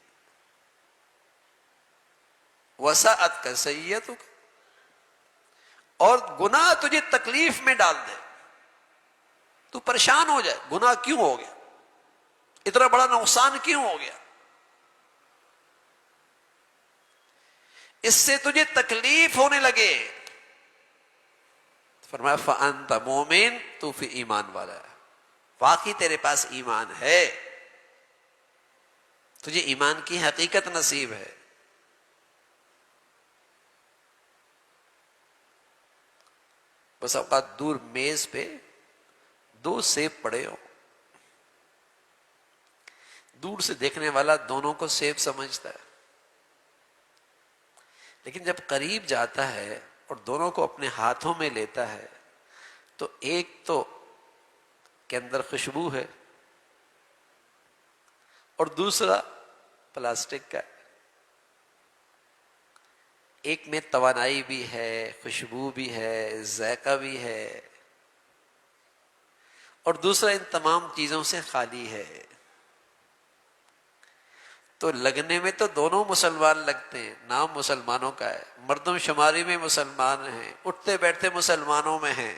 وسعت کا سیئتک، اور گناہ تجھے تکلیف میں ڈال دے، تو پریشان ہو جائے، گناہ کیوں ہو گیا، اتنا بڑا نقصان کیوں ہو گیا، اس سے تجھے تکلیف ہونے لگے. فرمایا فَأَنْتَ مُؤْمِن، تو پھر ایمان والا ہے، واقعی تیرے پاس ایمان ہے، تجھے ایمان کی حقیقت نصیب ہے. بس اوقات دور میز پہ 2 سیب پڑے ہو، دور سے دیکھنے والا دونوں کو سیب سمجھتا ہے، لیکن جب قریب جاتا ہے اور دونوں کو اپنے ہاتھوں میں لیتا ہے تو ایک تو کے اندر خوشبو ہے اور دوسرا پلاسٹک کا ہے. ایک میں توانائی بھی ہے، خوشبو بھی ہے، ذائقہ بھی ہے، اور دوسرا ان تمام چیزوں سے خالی ہے. تو لگنے میں تو دونوں مسلمان لگتے ہیں، نام مسلمانوں کا ہے، مردم شماری میں مسلمان ہیں، اٹھتے بیٹھتے مسلمانوں میں ہیں،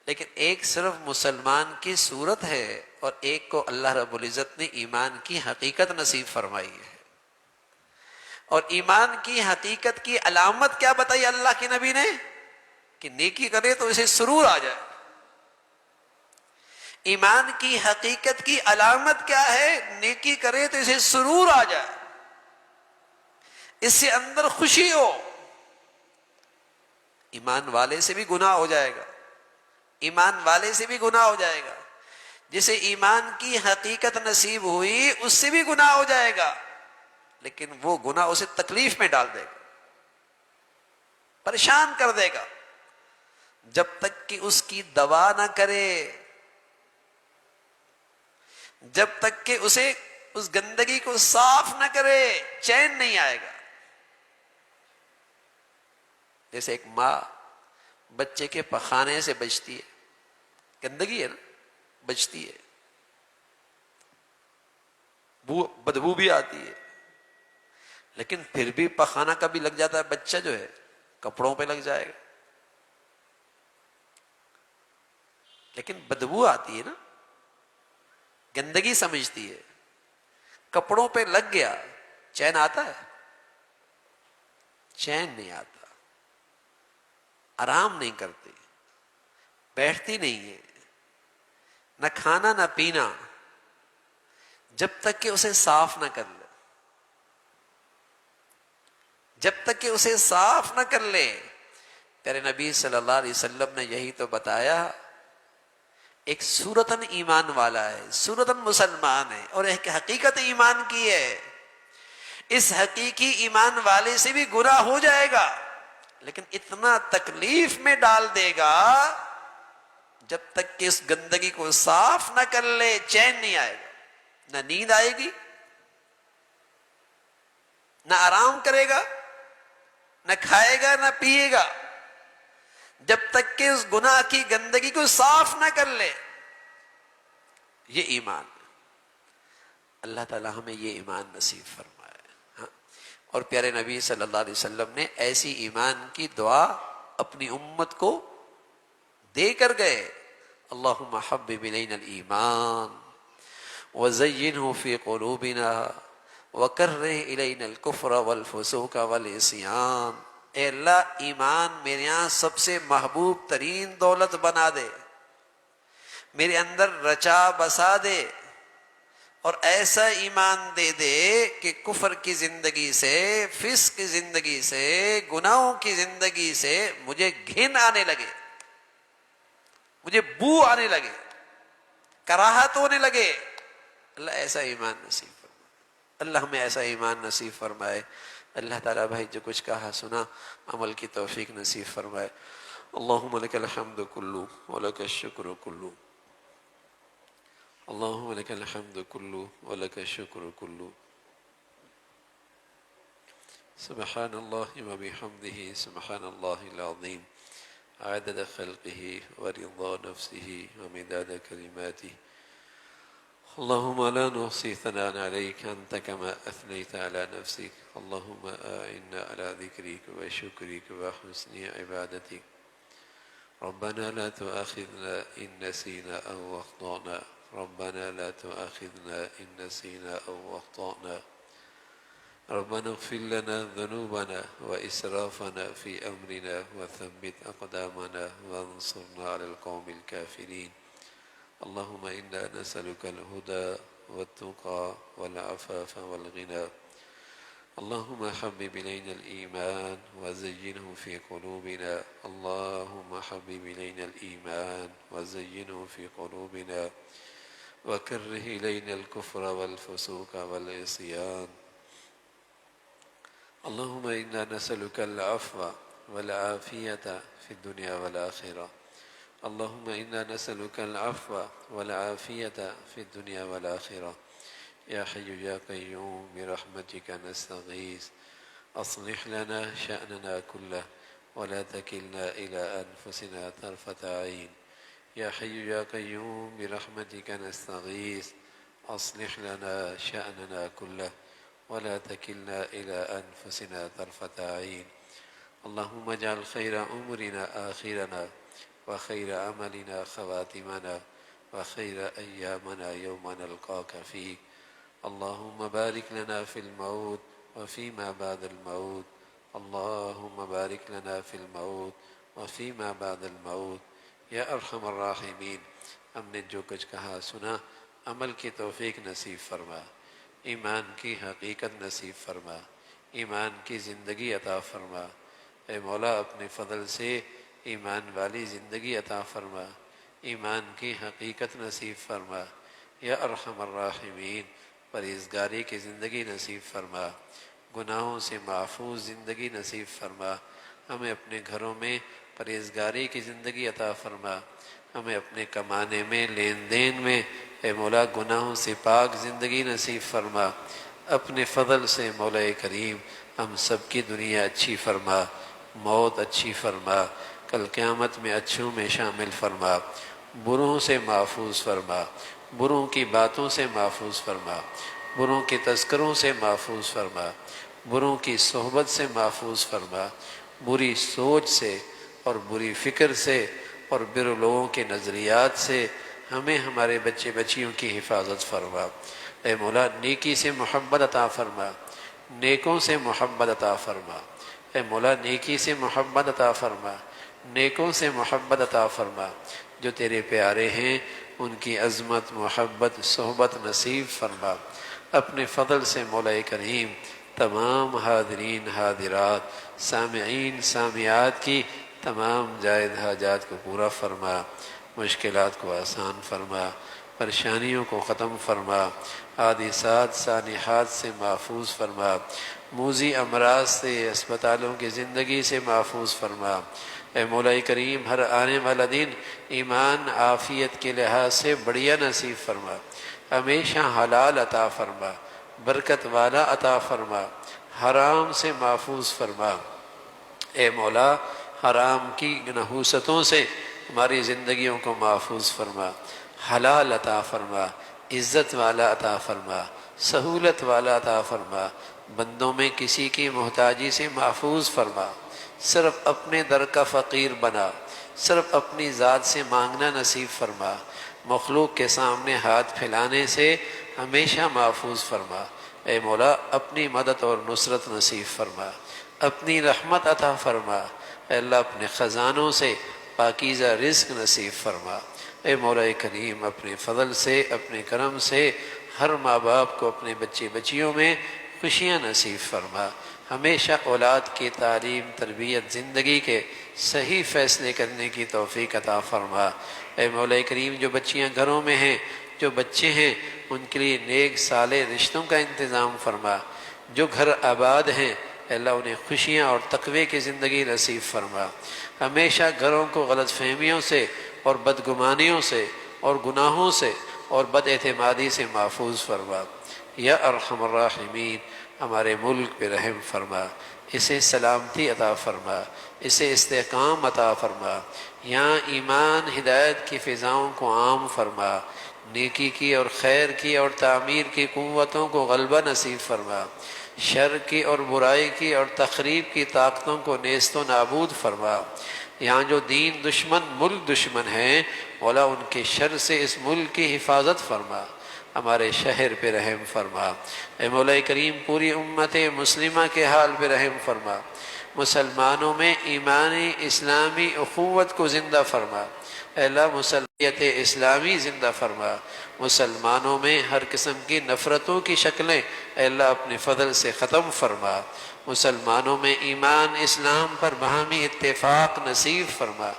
لیکن ایک صرف مسلمان کی صورت ہے اور ایک کو اللہ رب العزت نے ایمان کی حقیقت نصیب فرمائی ہے۔ اور ایمان کی حقیقت کی علامت کیا بتائی اللہ کے نبی نے؟ کہ نیکی کرے تو اسے سرور آ جائے۔ ایمان کی حقیقت کی علامت کیا ہے؟ نیکی کرے تو اسے سرور آ جائے، اس سے اندر خوشی ہو۔ ایمان والے سے بھی گناہ ہو جائے گا، ایمان والے سے بھی گناہ ہو جائے گا، جسے ایمان کی حقیقت نصیب ہوئی اس سے بھی گناہ ہو جائے گا، لیکن وہ گناہ اسے تکلیف میں ڈال دے گا، پریشان کر دے گا، جب تک کہ اس کی دوا نہ کرے، جب تک کہ اسے اس گندگی کو صاف نہ کرے چین نہیں آئے گا۔ جیسے ایک ماں بچے کے پخانے سے بچتی ہے، گندگی ہے نا، بچتی ہے، بدبو بھی آتی ہے، لیکن پھر بھی پخانہ کبھی لگ جاتا ہے، بچہ جو ہے کپڑوں پہ لگ جائے گا، لیکن بدبو آتی ہے نا، گندگی سمجھتی ہے، کپڑوں پہ لگ گیا، چین آتا ہے؟ چین نہیں آتا، آرام نہیں کرتی، بیٹھتی نہیں ہے، نہ کھانا نہ پینا، جب تک کہ اسے صاف نہ کر لے، جب تک کہ اسے صاف نہ کر لے۔ پیارے نبی صلی اللہ علیہ وسلم نے یہی تو بتایا، ایک صورتاً ایمان والا ہے، صورتاً مسلمان ہے، اور ایک حقیقت ایمان کی ہے۔ اس حقیقی ایمان والے سے بھی گناہ ہو جائے گا، لیکن اتنا تکلیف میں ڈال دے گا جب تک کہ اس گندگی کو صاف نہ کر لے چین نہیں آئے گا، نہ نیند آئے گی، نہ آرام کرے گا، نہ کھائے گا نہ پیے گا، جب تک کہ اس گناہ کی گندگی کو صاف نہ کر لے۔ یہ ایمان ہے۔ اللہ تعالی ہمیں یہ ایمان نصیب فرمائے۔ ہاں، اور پیارے نبی صلی اللہ علیہ وسلم نے ایسی ایمان کی دعا اپنی امت کو دے کر گئے، اللہم حبب الینا الایمان وزینہ فی قلوبنا وکرہ الینا الکفر والفسوق والعصیان۔ اے اللہ، ایمان میرے یہاں سب سے محبوب ترین دولت بنا دے، میرے اندر رچا بسا دے، اور ایسا ایمان دے دے کہ کفر کی زندگی سے، فسق کی زندگی سے، گناہوں کی زندگی سے مجھے گھن آنے لگے، مجھے بو آنے لگے، کراہت ہونے لگے۔ اللہ ایسا ایمان نصیب فرمائے، اللہ ہمیں ایسا ایمان نصیب فرمائے۔ اللہ تعالیٰ بھائی جو کچھ کہا سنا عمل کی توفیق نصیب فرمائے۔ اللہم لک الحمد کلو ولک الشکر کلو، اللہم لک الحمد کلو ولک الشکر کلو، سبحان اللہ وبحمدہ سبحان اللہ العظیم، عدد خلقہ ورضا نفسہ ومداد کلماتہ، اللهم لا نحصي ثناء عليك أنت كما أثنيت على نفسك، اللهم أعنا على ذكرك وشكرك وحسن عبادتك، ربنا لا تؤاخذنا إن نسينا أو أخطأنا، ربنا لا تؤاخذنا إن نسينا أو أخطأنا، ربنا اغفر لنا ذنوبنا وإسرافنا في أمرنا وثبت أقدامنا وانصرنا على القوم الكافرين، اللهم إنا نسألك الهدى والتقى والعفاف والغنى، اللهم حبب إلينا الإيمان وزينه في قلوبنا، اللهم حبب إلينا الإيمان وزينه في قلوبنا وكره إلينا الكفر والفسوق والعصيان، اللهم إنا نسألك العفو والعافية في الدنيا والآخرة، اللهم إنا نسألك العفو والعافية في الدنيا والآخرة، يا حي يا قيوم برحمتك نستغيث، أصلح لنا شأننا كله ولا تكلنا إلى أنفسنا طرفة عين، یا حی یا قیوم برحمتک نستغیث اصلح لنا شأننا كله ولا تكلنا إلى أنفسنا طرفة عين اللهم اجعل خير أمورنا آخرنا وخير عملنا خواتمنا وخير أيامنا يوم نلقاك فيه اللهم بارك لنا في الموت وفيما بعد الموت اللهم بارك لنا في الموت وفيما بعد الموت یا ارحم الراحمین ہم نے جو کچھ کہا سنا عمل کی توفیق نصیب فرما، ایمان کی حقیقت نصیب فرما، ایمان کی زندگی عطا فرما۔ اے مولا اپنے فضل سے ایمان والی زندگی عطا فرما، ایمان کی حقیقت نصیب فرما۔ یا ارحم الراحمین پرہیزگاری کی زندگی نصیب فرما، گناہوں سے محفوظ زندگی نصیب فرما۔ ہمیں اپنے گھروں میں پرہیزگاری کی زندگی عطا فرما، ہمیں اپنے کمانے میں لین دین میں اے مولا گناہوں سے پاک زندگی نصیب فرما۔ اپنے فضل سے مولا کریم ہم سب کی دنیا اچھی فرما، موت اچھی فرما، کل قیامت میں اچھوں میں شامل فرما، بروں سے محفوظ فرما، بروں کی باتوں سے محفوظ فرما، بروں کے تذکروں سے محفوظ فرما، بروں کی صحبت سے محفوظ فرما، بری سوچ سے اور بری فکر سے اور بر لوگوں کے نظریات سے ہمیں ہمارے بچے بچیوں کی حفاظت فرما۔ اے مولا نیکی سے محبت عطا فرما، نیکوں سے محبت عطا فرما۔ اے مولا نیکی سے محبت عطا فرما، نیکوں سے محبت عطا فرما۔ جو تیرے پیارے ہیں ان کی عظمت محبت صحبت نصیب فرما۔ اپنے فضل سے مولا کریم تمام حاضرین حاضرات سامعین سامعات کی تمام جائز حاجات کو پورا فرما، مشکلات کو آسان فرما، پریشانیوں کو ختم فرما، حادثات سانحات سے محفوظ فرما، موذی امراض سے اسپتالوں کی زندگی سے محفوظ فرما۔ اے مولا کریم ہر آنے والا دن ایمان عافیت کے لحاظ سے بڑھیا نصیب فرما، ہمیشہ حلال عطا فرما، برکت والا عطا فرما، حرام سے محفوظ فرما۔ اے مولا حرام کی نحوستوں سے ہماری زندگیوں کو محفوظ فرما، حلال عطا فرما، عزت والا عطا فرما، سہولت والا عطا فرما، بندوں میں کسی کی محتاجی سے محفوظ فرما، صرف اپنے در کا فقیر بنا، صرف اپنی ذات سے مانگنا نصیب فرما، مخلوق کے سامنے ہاتھ پھیلانے سے ہمیشہ محفوظ فرما۔ اے مولا اپنی مدد اور نصرت نصیب فرما، اپنی رحمت عطا فرما۔ اے اللہ اپنے خزانوں سے پاکیزہ رزق نصیب فرما۔ اے مولا کریم اپنے فضل سے اپنے کرم سے ہر ماں باپ کو اپنے بچے بچیوں میں خوشیاں نصیب فرما، ہمیشہ اولاد کی تعلیم تربیت زندگی کے صحیح فیصلے کرنے کی توفیق عطا فرما۔ اے مولا کریم جو بچیاں گھروں میں ہیں جو بچے ہیں ان کے لیے نیک صالح رشتوں کا انتظام فرما، جو گھر آباد ہیں اے اللہ انہیں خوشیاں اور تقوی کی زندگی نصیب فرما، ہمیشہ گھروں کو غلط فہمیوں سے اور بدگمانیوں سے اور گناہوں سے اور بد اعتمادی سے محفوظ فرما۔ یا ارحم الراحمین ہمارے ملک پہ رحم فرما، اسے سلامتی عطا فرما، اسے استحکام عطا فرما، یہاں ایمان ہدایت کی فضاؤں کو عام فرما، نیکی کی اور خیر کی اور تعمیر کی قوتوں کو غلبہ نصیب فرما، شر کی اور برائی کی اور تخریب کی طاقتوں کو نیست و نابود فرما۔ یہاں جو دین دشمن ملک دشمن ہیں مولا ان کے شر سے اس ملک کی حفاظت فرما، ہمارے شہر پہ رحم فرما۔ اے مولا کریم پوری امت مسلمہ کے حال پہ رحم فرما، مسلمانوں میں ایمانی اسلامی اخوت کو زندہ فرما۔ اے اللہ مسلمیت اسلامی زندہ فرما، مسلمانوں میں ہر قسم کی نفرتوں کی شکلیں اے اللہ اپنے فضل سے ختم فرما، مسلمانوں میں ایمان اسلام پر باہمی اتفاق نصیب فرما،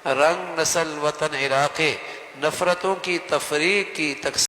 رنگ نسل وطن علاقے نفرتوں کی تفریق کی تقسیم